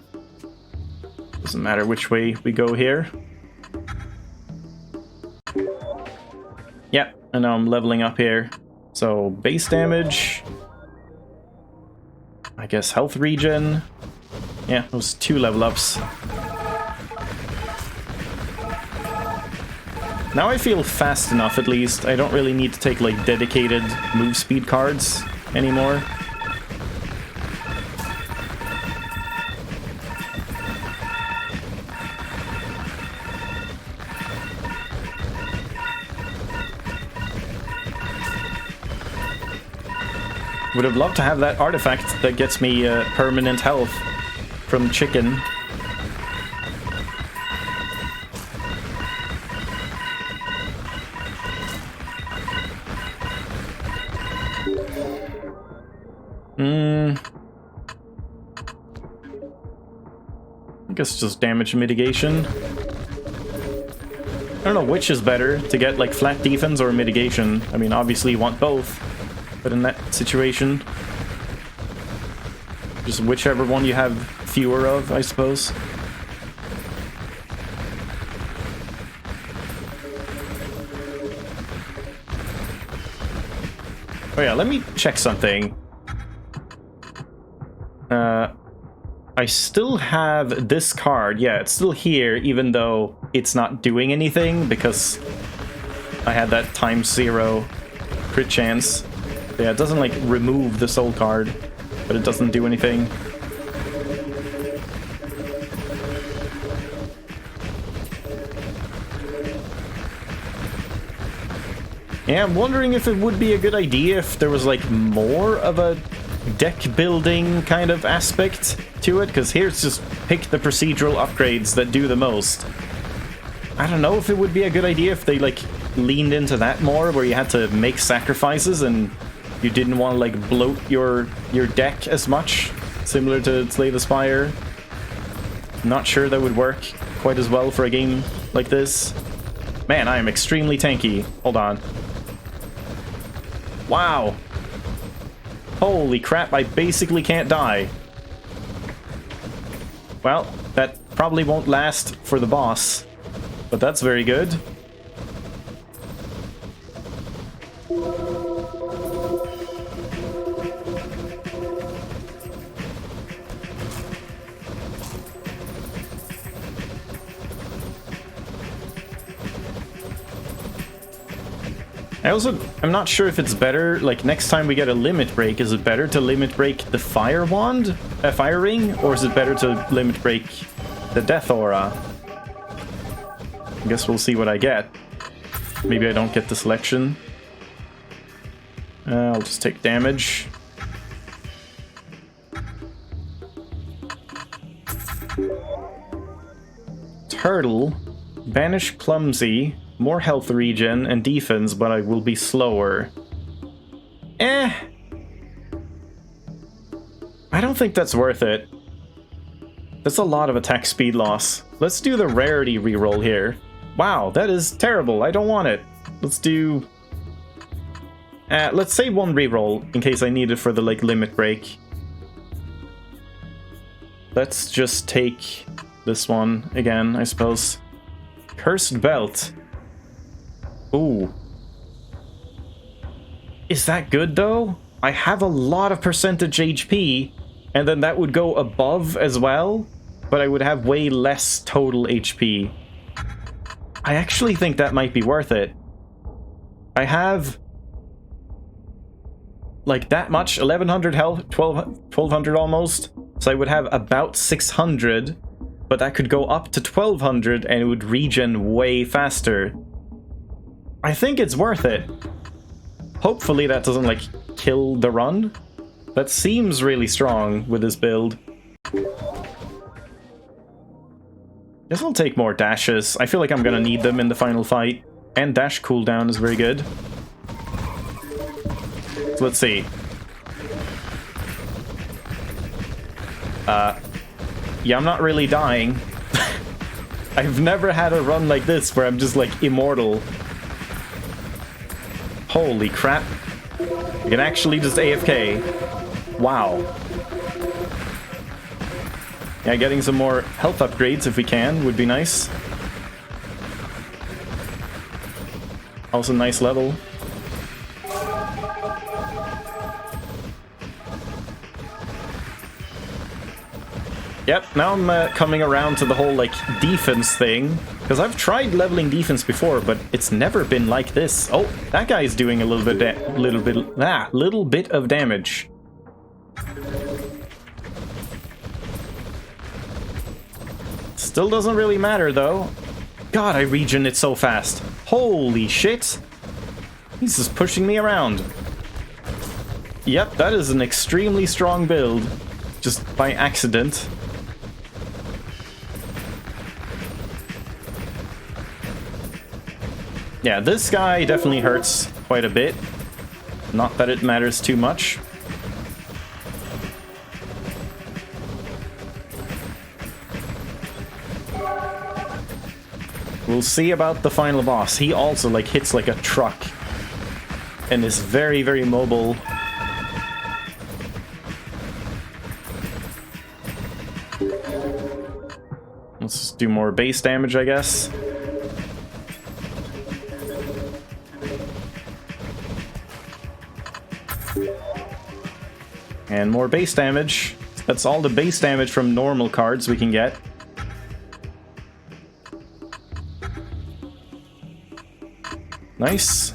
Doesn't matter which way we go here. Yeah, and now I'm leveling up here. So, base damage. I guess health regen. Yeah, those 2 level ups. Now I feel fast enough, at least. I don't really need to take, like, dedicated move speed cards anymore. Would have loved to have that artifact that gets me permanent health from chicken. I guess just damage mitigation. I don't know which is better, to get like flat defense or mitigation. I mean, obviously you want both, but in that situation, just whichever one you have fewer of, I suppose. Oh yeah, let me check something. I still have this card. Yeah, it's still here, even though it's not doing anything, because I had that ×0 crit chance. Yeah, it doesn't, like, remove the soul card, but it doesn't do anything. Yeah, I'm wondering if it would be a good idea if there was, like, more of a deck building kind of aspect to it, because here's just pick the procedural upgrades that do the most. I don't know if it would be a good idea if they like leaned into that more, where you had to make sacrifices and you didn't want to like bloat your deck as much, similar to Slay the Spire. Not sure that would work quite as well for a game like this. Man, I am extremely tanky. Hold on. Wow. Holy crap, I basically can't die. Well, that probably won't last for the boss, but that's very good. I'm not sure if it's better, like, next time we get a limit break, is it better to limit break the fire wand, fire ring, or is it better to limit break the death aura? I guess we'll see what I get. Maybe I don't get the selection. I'll just take damage. Turtle, banish clumsy, more health regen and defense, but I will be slower. I don't think that's worth it. That's a lot of attack speed loss. Let's do the rarity reroll here. Wow, that is terrible. I don't want it. Let's do... let's say one reroll in case I need it for the like limit break. Let's just take this one again, I suppose. Cursed Belt. Ooh. Is that good though? I have a lot of percentage HP, and then that would go above as well, but I would have way less total HP. I actually think that might be worth it. I have like that much, 1100 health, 1200 almost, so I would have about 600, but that could go up to 1200 and it would regen way faster. I think it's worth it. Hopefully that doesn't, like, kill the run. That seems really strong with this build. Guess I'll take more dashes. I feel like I'm gonna need them in the final fight. And dash cooldown is very good. So let's see. Yeah, I'm not really dying. I've never had a run like this where I'm just, like, immortal. Holy crap. I can actually just AFK. Wow. Yeah, getting some more health upgrades if we can would be nice. Also nice level. Yep, now I'm coming around to the whole, like, defense thing. Because I've tried leveling defense before, but it's never been like this. Oh, that guy's doing a little bit of damage. Still doesn't really matter, though. God, I regen it so fast. Holy shit. He's just pushing me around. Yep, that is an extremely strong build. Just by accident. Yeah, this guy definitely hurts quite a bit. Not that it matters too much. We'll see about the final boss. He also like hits like a truck and is very, very mobile. Let's just do more base damage, I guess. And more base damage. That's all the base damage from normal cards we can get. Nice.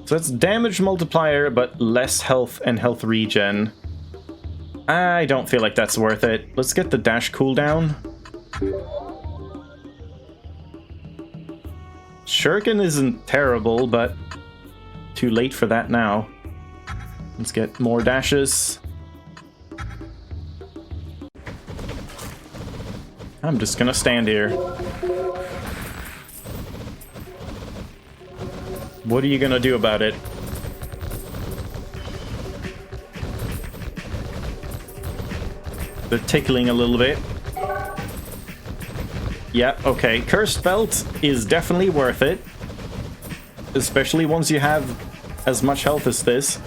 So that's damage multiplier, but less health and health regen. I don't feel like that's worth it. Let's get the dash cooldown. Shuriken isn't terrible, but too late for that now. Let's get more dashes. I'm just gonna stand here. What are you gonna do about it? They're tickling a little bit. Yeah, okay. Cursed Belt is definitely worth it. Especially once you have as much health as this.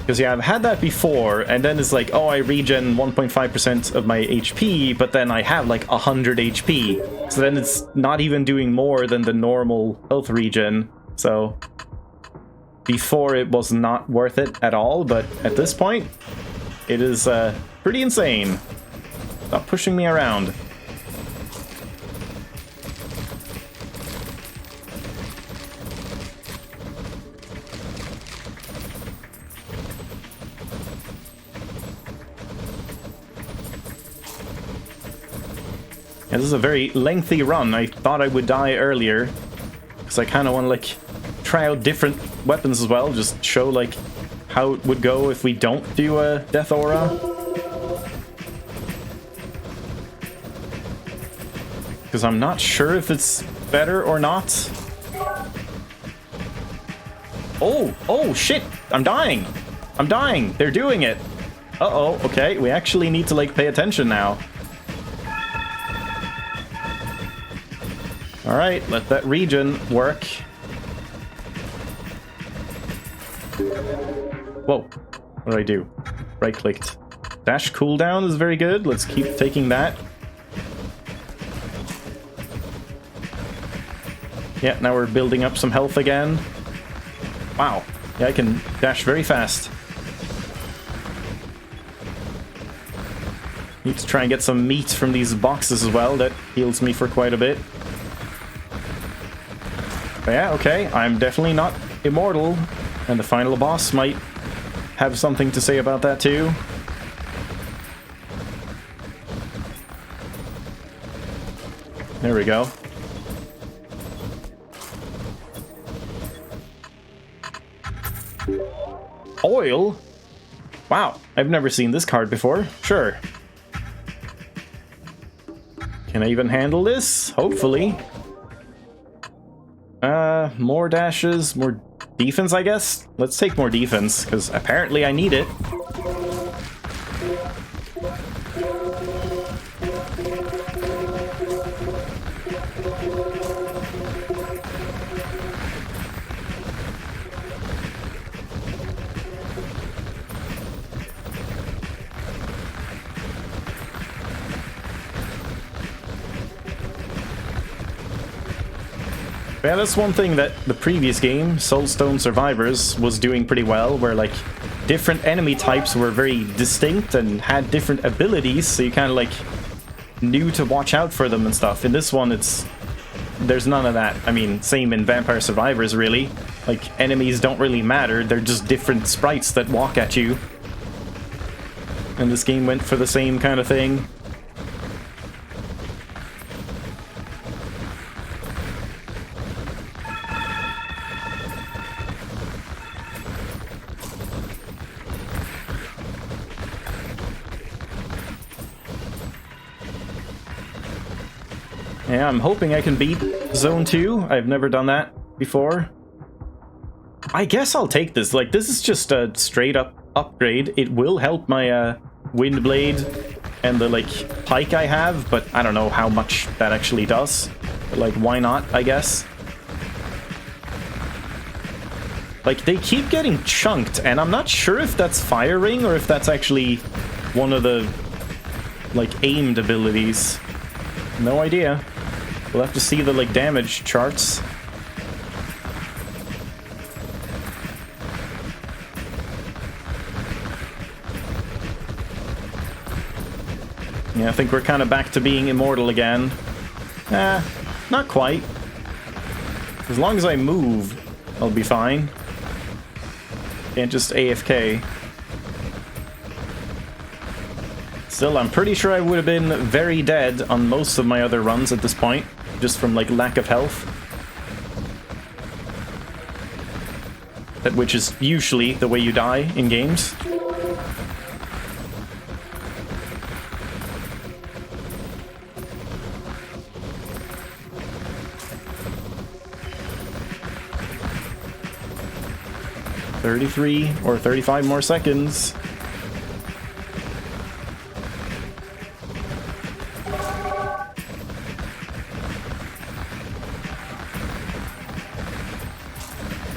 Because yeah, I've had that before, and then it's like, oh, I regen 1.5% of my HP, but then I have like 100 HP. So then it's not even doing more than the normal health regen. So before it was not worth it at all, but at this point, it is pretty insane. Stop pushing me around. Yeah, this is a very lengthy run. I thought I would die earlier, because I kind of want to like try out different weapons as well, just show like how it would go if we don't do a Death Aura. Because I'm not sure if it's better or not. Oh shit, I'm dying. I'm dying, they're doing it. Uh-oh, okay, we actually need to like pay attention now. Alright, let that regen work. Whoa, what did I do? Right-clicked. Dash cooldown is very good. Let's keep taking that. Yeah, now we're building up some health again. Wow. Yeah, I can dash very fast. Need to try and get some meat from these boxes as well. That heals me for quite a bit. But yeah, okay. I'm definitely not immortal. And the final boss might have something to say about that too. There we go. Oil? Wow, I've never seen this card before. Sure. Can I even handle this? Hopefully. More dashes, more defense, I guess? Let's take more defense, because apparently I need it. Yeah, that's one thing that the previous game, Soulstone Survivors, was doing pretty well, where like different enemy types were very distinct and had different abilities, so you kind of like knew to watch out for them and stuff. In this one, there's none of that. I mean, same in Vampire Survivors, really. Like, enemies don't really matter, they're just different sprites that walk at you. And this game went for the same kind of thing. Yeah, I'm hoping I can beat Zone 2. I've never done that before. I guess I'll take this. Like, this is just a straight-up upgrade. It will help my wind blade and the, like, pike I have, but I don't know how much that actually does. But, like, why not, I guess? Like, they keep getting chunked, and I'm not sure if that's firing or if that's actually one of the, like, aimed abilities. No idea. We'll have to see the, like, damage charts. Yeah, I think we're kind of back to being immortal again. Not quite. As long as I move, I'll be fine. Can't just AFK. Still, I'm pretty sure I would have been very dead on most of my other runs at this point, just from, like, lack of health. Which is usually the way you die in games. $33 or 35 more seconds.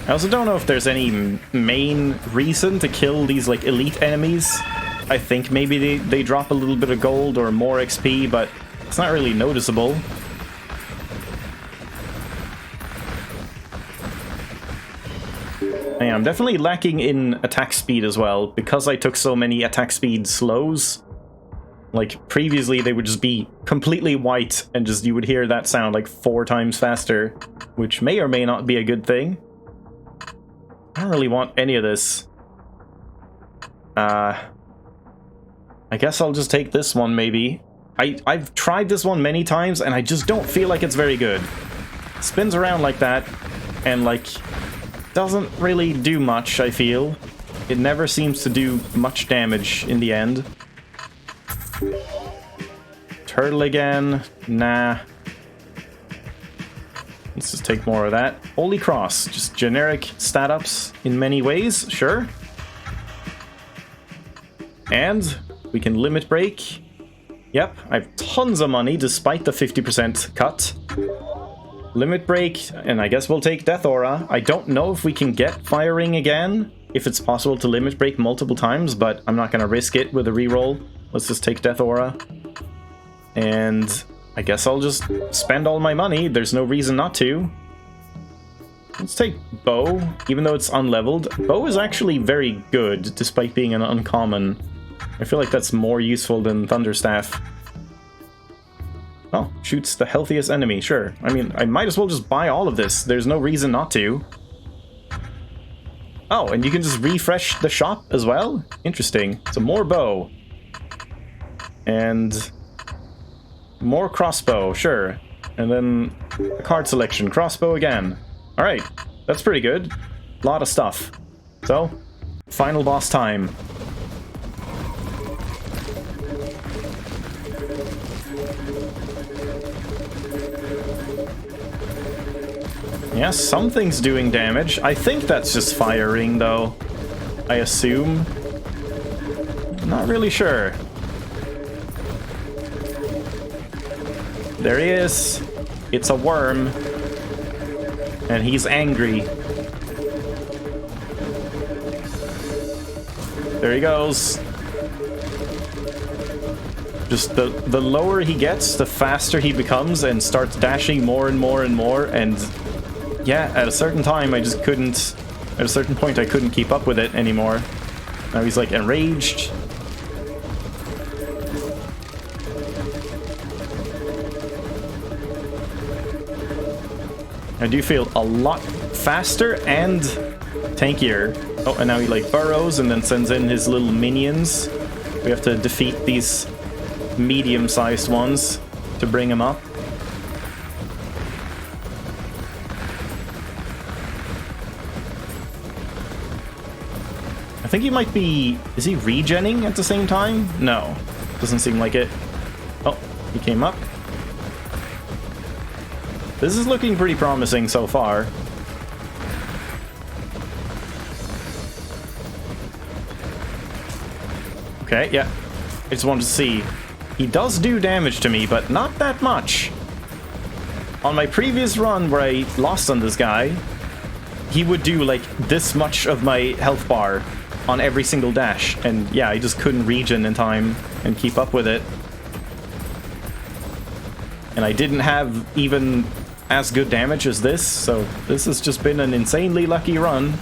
I also don't know if there's any main reason to kill these, like, elite enemies. I think maybe they drop a little bit of gold or more XP, but it's not really noticeable. Yeah, I'm definitely lacking in attack speed as well, because I took so many attack speed slows. Like, previously they would just be completely white, and just you would hear that sound like 4 times faster, which may or may not be a good thing. I don't really want any of this. I guess I'll just take this one, maybe. I've tried this one many times, and I just don't feel like it's very good. It spins around like that, and, like, doesn't really do much, I feel. It never seems to do much damage in the end. Turtle again. Nah. Let's just take more of that. Holy Cross. Just generic stat ups in many ways, sure. And we can limit break. Yep, I have tons of money despite the 50% cut. Limit break, and I guess we'll take Death Aura. I don't know if we can get firing again, if it's possible to limit break multiple times, but I'm not going to risk it with a reroll. Let's just take Death Aura. And I guess I'll just spend all my money. There's no reason not to. Let's take Bow, even though it's unleveled. Bow is actually very good, despite being an uncommon. I feel like that's more useful than Thunderstaff. Oh, shoots the healthiest enemy, sure. I mean, I might as well just buy all of this. There's no reason not to. Oh, and you can just refresh the shop as well? Interesting. So more bow. And more crossbow, sure. And then a card selection, crossbow again. Alright, that's pretty good. A lot of stuff. So, final boss time. Yeah, something's doing damage. I think that's just firing, though. I assume. Not really sure. There he is. It's a worm. And he's angry. There he goes. Just the lower he gets, the faster he becomes and starts dashing more and more and more, and yeah, at a certain time I just couldn't, at a certain point I couldn't keep up with it anymore. Now he's like enraged. I do feel a lot faster and tankier. Oh, and now he like burrows and then sends in his little minions. We have to defeat these medium-sized ones to bring him up. I think he might be... Is he regenning at the same time? No. Doesn't seem like it. Oh, he came up. This is looking pretty promising so far. Okay, yeah. I just wanted to see. He does do damage to me, but not that much. On my previous run where I lost on this guy, he would do like this much of my health bar on every single dash. And yeah, I just couldn't regen in time and keep up with it. And I didn't have even as good damage as this, so this has just been an insanely lucky run.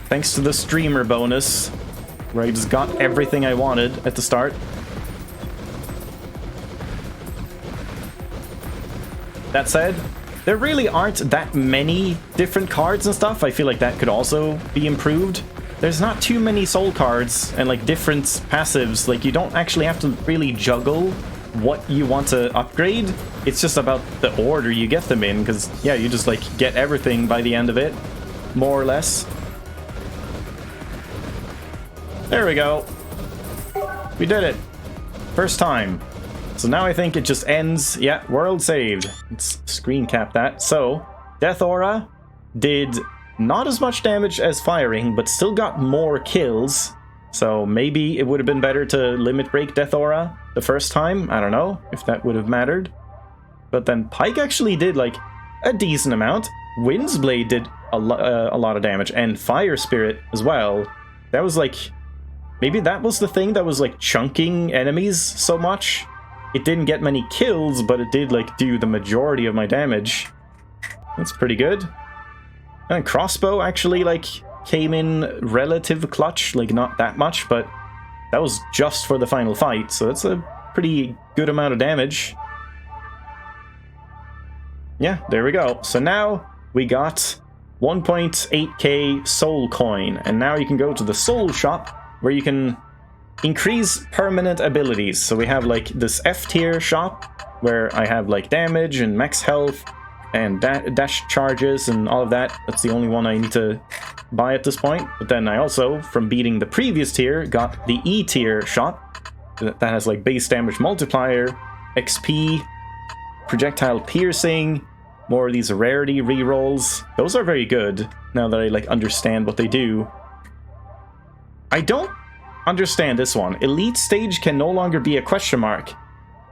Thanks to the streamer bonus, where I just got everything I wanted at the start. That said, there really aren't that many different cards and stuff. I feel like that could also be improved. There's not too many soul cards and like different passives. Like you don't actually have to really juggle what you want to upgrade. It's just about the order you get them in, because yeah, you just like get everything by the end of it, more or less. There we go. We did it. First time. So now I think it just ends. Yeah, world saved. Let's screen cap that. So, Death Aura did not as much damage as firing, but still got more kills. So maybe it would have been better to limit break Death Aura the first time. I don't know if that would have mattered. But then Pike actually did like a decent amount. Wind's Blade did a lot of damage, and Fire Spirit as well. That was like, maybe that was the thing that was like chunking enemies so much. It didn't get many kills, but it did like do the majority of my damage. That's pretty good. And Crossbow actually like came in relative clutch, like not that much, but that was just for the final fight, so that's a pretty good amount of damage. Yeah, there we go. So now we got 1.8k soul coin, and now you can go to the soul shop where you can increase permanent abilities. So we have like this F tier shop where I have like damage and max health and dash charges and all of that. That's the only one I need to buy at this point. But then I also, from beating the previous tier, got the E tier shop that has like base damage multiplier, XP, projectile piercing, more of these rarity rerolls. Those are very good now that I like understand what they do. I don't understand this one. Elite stage can no longer be a question mark.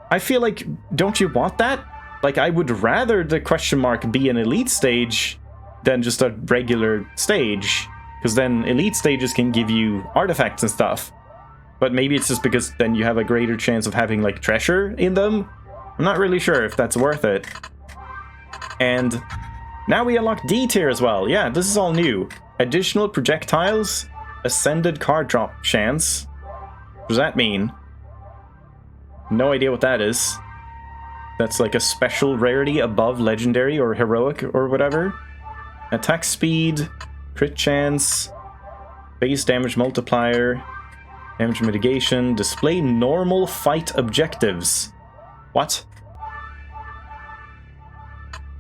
I feel like, don't you want that? Like, I would rather the question mark be an elite stage than just a regular stage, because then elite stages can give you artifacts and stuff. But maybe it's just because then you have a greater chance of having like treasure in them. I'm not really sure if that's worth it. And now we unlock D tier as well. Yeah, this is all new. Additional projectiles, ascended card drop chance. What does that mean? No idea what that is. That's like a special rarity above legendary or heroic or whatever. Attack speed, crit chance, base damage multiplier, damage mitigation, display normal fight objectives. What?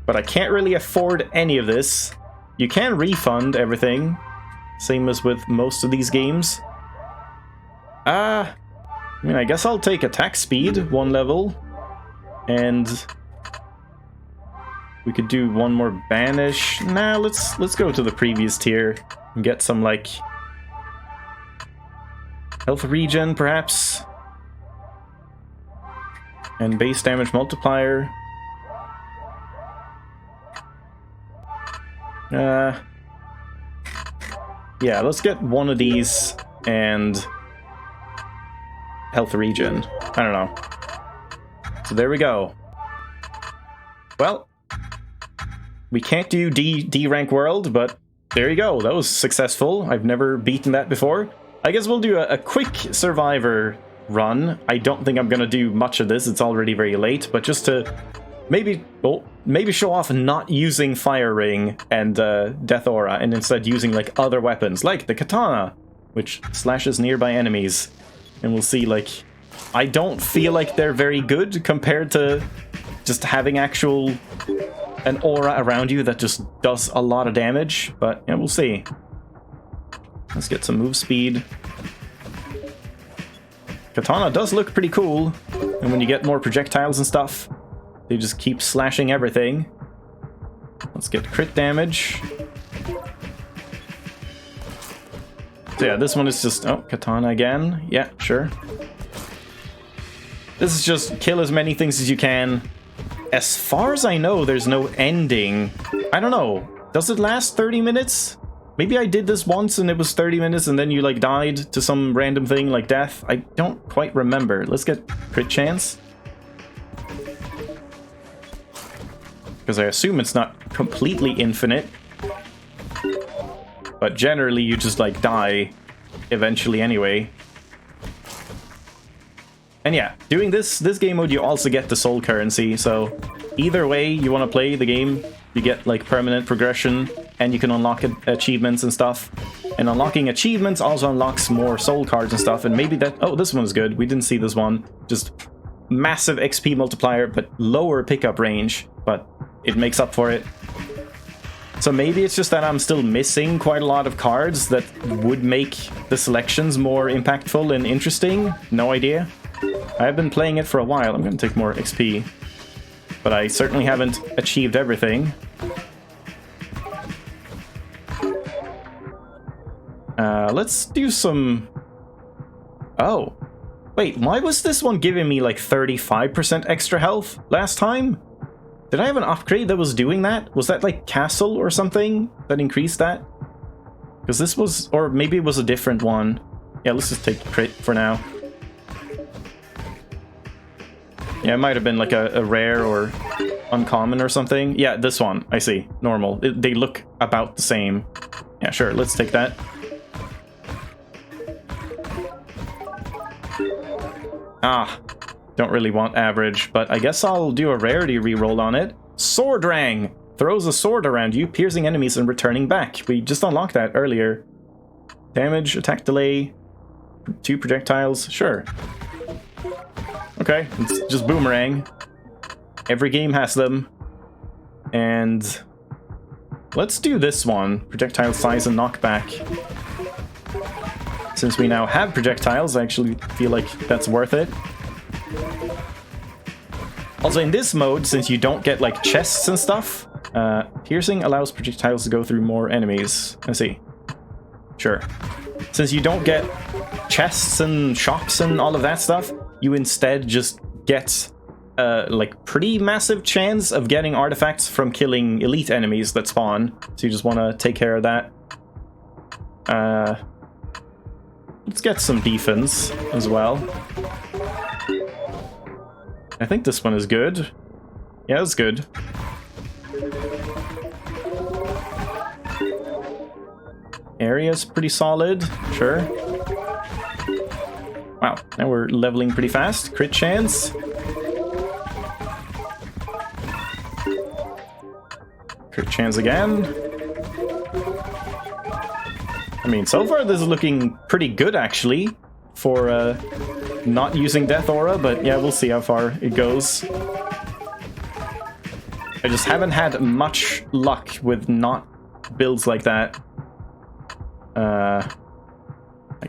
But I can't really afford any of this. You can refund everything, same as with most of these games. I mean, I guess I'll take attack speed, 1 level. And we could do one more banish. Nah, let's go to the previous tier and get some like health regen perhaps. And base damage multiplier. Yeah, let's get one of these and health regen. I don't know. So there we go. Well, we can't do D rank world, but there you go. That was successful. I've never beaten that before. I guess we'll do a quick survivor run. I don't think I'm gonna do much of this. It's already very late, but just to maybe show off not using Fire Ring and Death Aura, and instead using like other weapons, like the katana, which slashes nearby enemies. And we'll see, like, I don't feel like they're very good compared to just having an aura around you that just does a lot of damage, but yeah, we'll see. Let's get some move speed. Katana does look pretty cool. And when you get more projectiles and stuff, they just keep slashing everything. Let's get crit damage. So yeah, this one is just... Oh, Katana again. Yeah, sure. This is just kill as many things as you can. As far as I know, there's no ending. I don't know. Does it last 30 minutes? Maybe I did this once and it was 30 minutes and then you like died to some random thing like death. I don't quite remember. Let's get crit chance. Because I assume it's not completely infinite. But generally you just like die eventually anyway. And yeah, doing this game mode you also get the soul currency, so either way you want to play the game, you get like permanent progression and you can unlock achievements and stuff. And unlocking achievements also unlocks more soul cards and stuff, and maybe that... Oh, this one's good. We didn't see this one. Just massive XP multiplier, but lower pickup range, but it makes up for it. So maybe it's just that I'm still missing quite a lot of cards that would make the selections more impactful and interesting. No idea. I've been playing it for a while. I'm going to take more XP. But I certainly haven't achieved everything. Let's do some... Oh. Wait, why was this one giving me like 35% extra health last time? Did I have an upgrade that was doing that? Was that like Castle or something that increased that? Because this was... Or maybe it was a different one. Yeah, let's just take crit for now. Yeah, it might have been like a rare or uncommon or something. Yeah, this one. I see. Normal. They look about the same. Yeah, sure. Let's take that. Ah, don't really want average, but I guess I'll do a rarity reroll on it. Swordrang! Throws a sword around you, piercing enemies and returning back. We just unlocked that earlier. Damage, attack delay, 2 projectiles. Sure. Okay, it's just boomerang. Every game has them. And let's do this one. Projectile size and knockback. Since we now have projectiles, I actually feel like that's worth it. Also in this mode, since you don't get like chests and stuff, piercing allows projectiles to go through more enemies. Let's see. Sure. Since you don't get chests and shops and all of that stuff, you instead just get like pretty massive chance of getting artifacts from killing elite enemies that spawn. So you just want to take care of that. Let's get some defense as well. I think this one is good. Yeah, it's good. Area's pretty solid. Sure. Wow, now we're leveling pretty fast. Crit chance. Crit chance again. I mean, so far this is looking pretty good, actually, for not using Death Aura, but yeah, we'll see how far it goes. I just haven't had much luck with not builds like that. I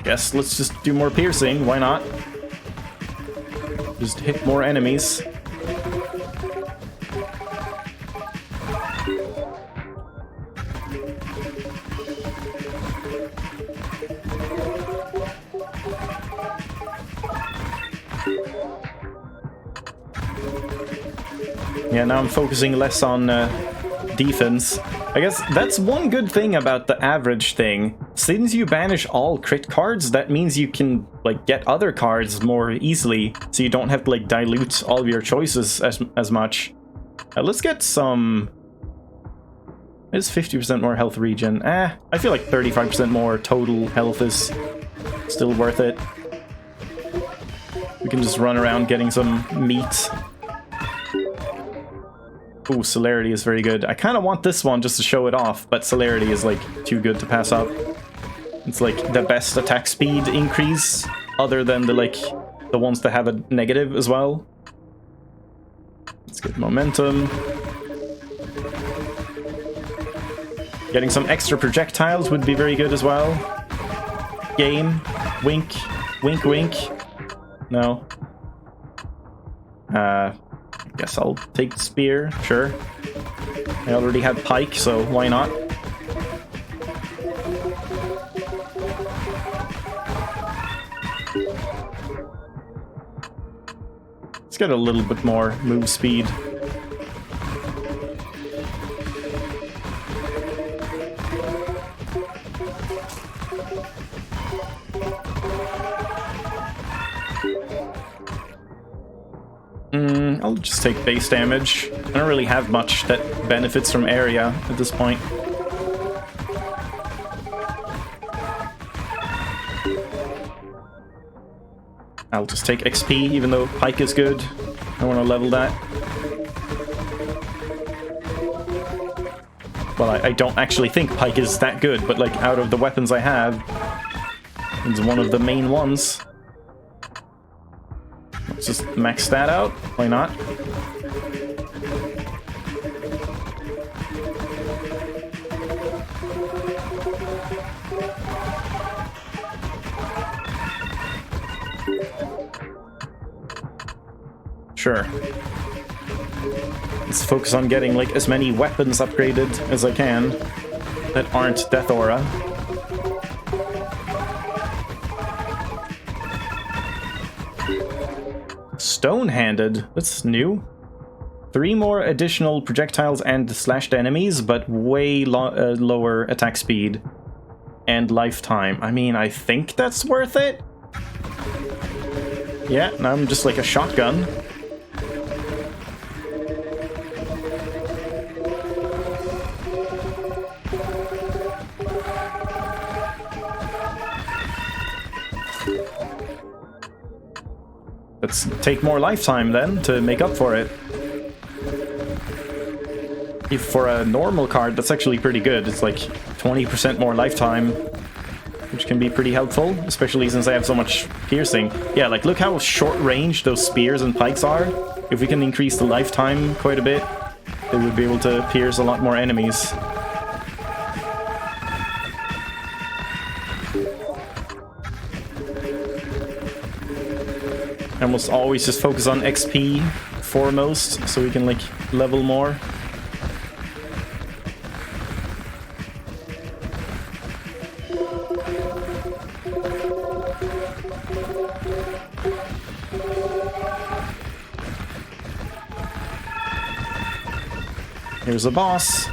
guess let's just do more piercing, why not? Just hit more enemies. Yeah, now I'm focusing less on defense. I guess that's one good thing about the average thing. Since you banish all crit cards, that means you can like get other cards more easily, so you don't have to like dilute all of your choices as much. Let's get some... It's 50% more health regen. I feel like 35% more total health is still worth it. We can just run around getting some meat. Ooh, celerity is very good. I kind of want this one just to show it off, but celerity is like too good to pass up. It's like the best attack speed increase, other than the ones that have a negative as well. Let's get momentum. Getting some extra projectiles would be very good as well. Game. Wink. Wink, wink. No. Guess I'll take the spear, sure. I already had pike, so why not? Let's get a little bit more move speed. I'll just take base damage. I don't really have much that benefits from area at this point. I'll just take XP, even though pike is good. I want to level that. Well, I don't actually think pike is that good, but like out of the weapons I have, it's one of the main ones. Let's just max that out. Why not? Sure. Let's focus on getting like as many weapons upgraded as I can that aren't Death Aura. Stone-handed. That's new. 3 more additional projectiles and slashed enemies, but way lower attack speed and lifetime. I mean, I think that's worth it. Yeah, now I'm just like a shotgun. Let's take more lifetime then to make up for it. If for a normal card, that's actually pretty good. It's like 20% more lifetime, which can be pretty helpful, especially since I have so much piercing. Yeah, like look how short range those spears and pikes are. If we can increase the lifetime quite a bit, they would be able to pierce a lot more enemies. I almost always just focus on XP foremost, so we can like level more. Here's a boss.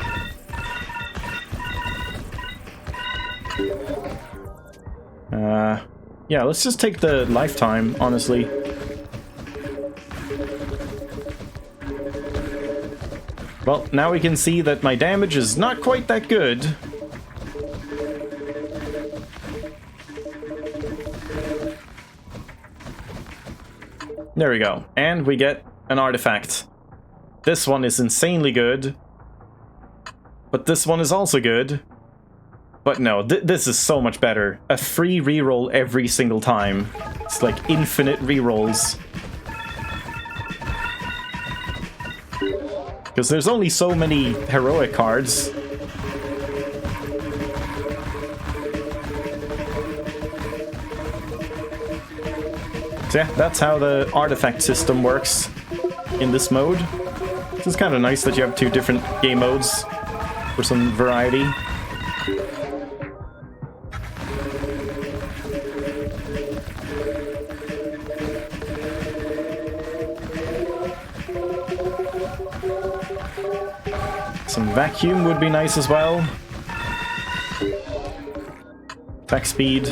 Yeah, let's just take the lifetime, honestly. Well, now we can see that my damage is not quite that good. There we go. And we get an artifact. This one is insanely good. But this one is also good. But no, this is so much better. A free reroll every single time. It's like infinite rerolls. Because there's only so many heroic cards. So yeah, that's how the artifact system works in this mode. It's kind of nice that you have 2 different game modes for some variety. Some vacuum would be nice as well. Attack speed.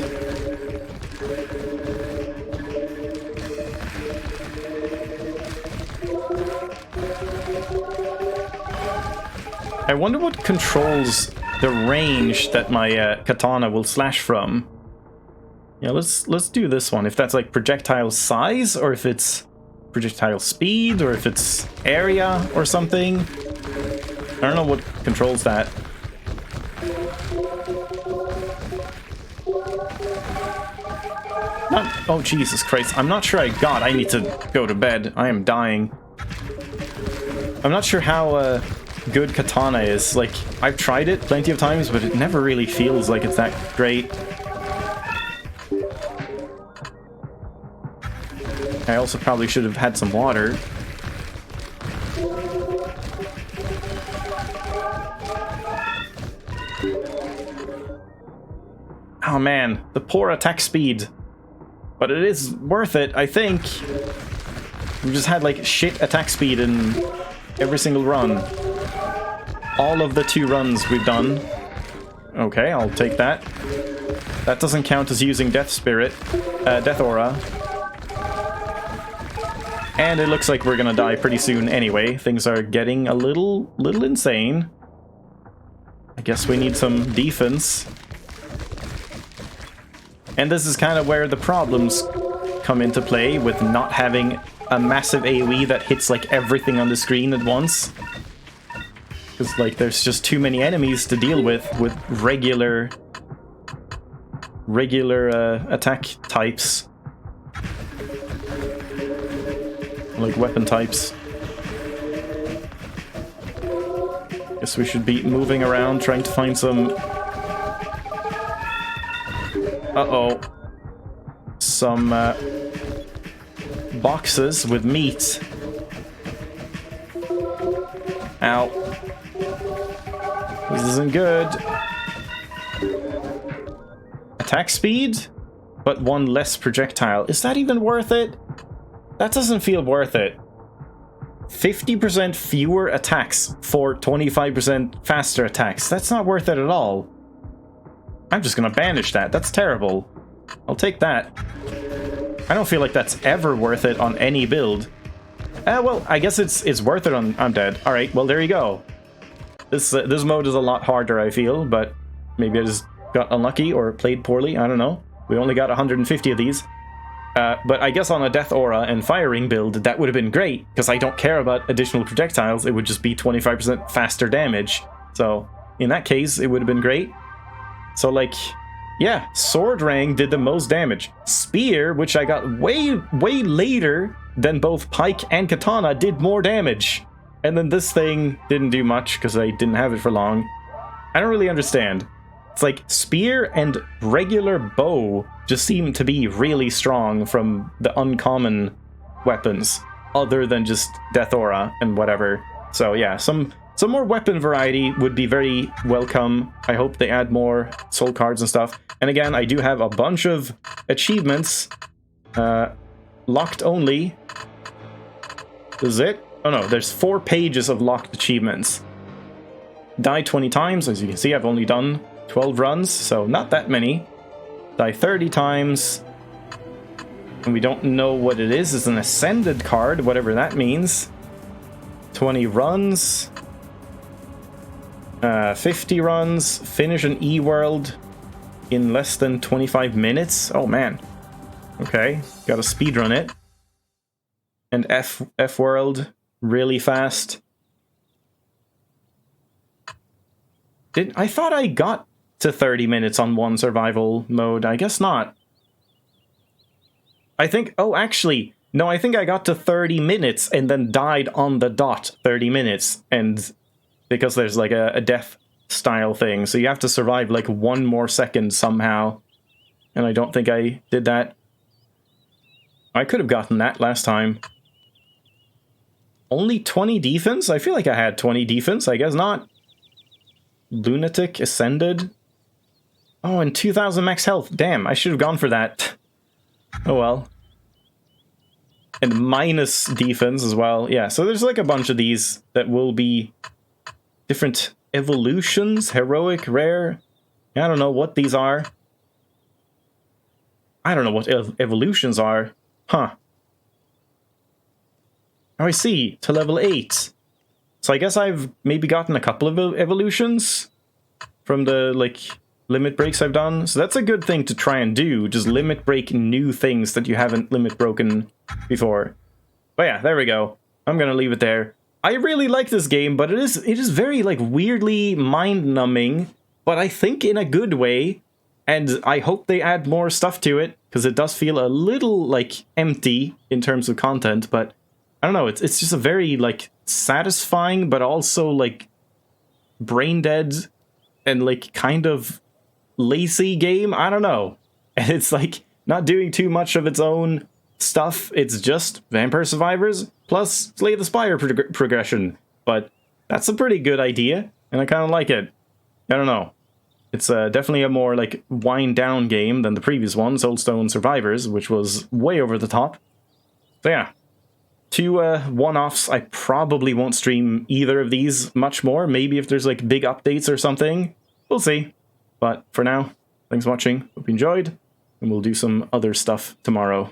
I wonder what controls the range that my katana will slash from. Yeah, let's do this one. If that's like projectile size, or if it's projectile speed, or if it's area or something. I don't know what controls that. Oh, Jesus Christ. I'm not sure I need to go to bed. I am dying. I'm not sure how good katana is. Like, I've tried it plenty of times, but it never really feels like it's that great. I also probably should have had some water. Oh man, the poor attack speed. But it is worth it, I think. We just had like shit attack speed in every single run. All of the 2 runs we've done. Okay, I'll take that. That doesn't count as using Death Spirit, Death Aura. And it looks like we're gonna die pretty soon anyway. Things are getting a little insane. I guess we need some defense. And this is kind of where the problems come into play with not having a massive AoE that hits like everything on the screen at once. Because like there's just too many enemies to deal with regular attack types. Like weapon types. Guess we should be moving around trying to find some... Uh-oh. Some boxes with meat. Ow. This isn't good. Attack speed, but 1 less projectile. Is that even worth it? That doesn't feel worth it. 50% fewer attacks for 25% faster attacks. That's not worth it at all. I'm just gonna banish that. That's terrible. I'll take that. I don't feel like that's ever worth it on any build. Well, I guess it's worth it on... I'm dead. Alright, well, there you go. This mode is a lot harder, I feel, but maybe I just got unlucky or played poorly. I don't know. We only got 150 of these. But I guess on a Death Aura and Firing build, that would have been great, because I don't care about additional projectiles. It would just be 25% faster damage. So, in that case, it would have been great. So, like, yeah, Sword Rang did the most damage. Spear, which I got way later than both Pike and Katana, did more damage. And then this thing didn't do much, because I didn't have it for long. I don't really understand. It's like Spear and regular bow just seem to be really strong from the uncommon weapons, other than just Death Aura and whatever. So yeah, some more weapon variety would be very welcome. I hope they add more soul cards and stuff. And again, I do have a bunch of achievements. Locked only. Is it? Oh no, there's 4 pages of locked achievements. Die 20 times. As you can see, I've only done 12 runs, so not that many. Die 30 times. And we don't know what it is. It's an Ascended card, whatever that means. 20 runs. 50 runs. Finish an E-World in less than 25 minutes. Oh man. Okay, gotta speedrun it. And F-World really fast. I thought I got to 30 minutes on one survival mode. I guess not. I think... Oh, actually, no, I think I got to 30 minutes and then died on the dot 30 minutes. And because there's like a death style thing. So you have to survive like 1 more second somehow. And I don't think I did that. I could have gotten that last time. Only 20 defense? I feel like I had 20 defense. I guess not. Lunatic Ascended. Oh, and 2,000 max health. Damn, I should have gone for that. Oh well. And minus defense as well. Yeah, so there's like a bunch of these that will be different evolutions. Heroic, rare. I don't know what these are. I don't know what evolutions are. Huh. Oh, I see. To level 8. So I guess I've maybe gotten a couple of evolutions from the, like, limit breaks I've done. So that's a good thing to try and do. Just limit break new things that you haven't limit broken before. But yeah, there we go. I'm gonna leave it there. I really like this game, but it is very, like, weirdly mind-numbing, but I think in a good way. And I hope they add more stuff to it, because it does feel a little, like, empty in terms of content, but I don't know, it's just a very, like, satisfying, but also, like, brain-dead and, like, kind of lazy game. I don't know. And it's, like, not doing too much of its own stuff. It's just Vampire Survivors plus Slay the Spire progression. But that's a pretty good idea, and I kind of like it. I don't know. It's definitely a more like wind down game than the previous one, Soulstone Survivors, which was way over the top. So yeah, 2 one-offs. I probably won't stream either of these much more. Maybe if there's like big updates or something, we'll see. But for now, thanks for watching. Hope you enjoyed, and we'll do some other stuff tomorrow.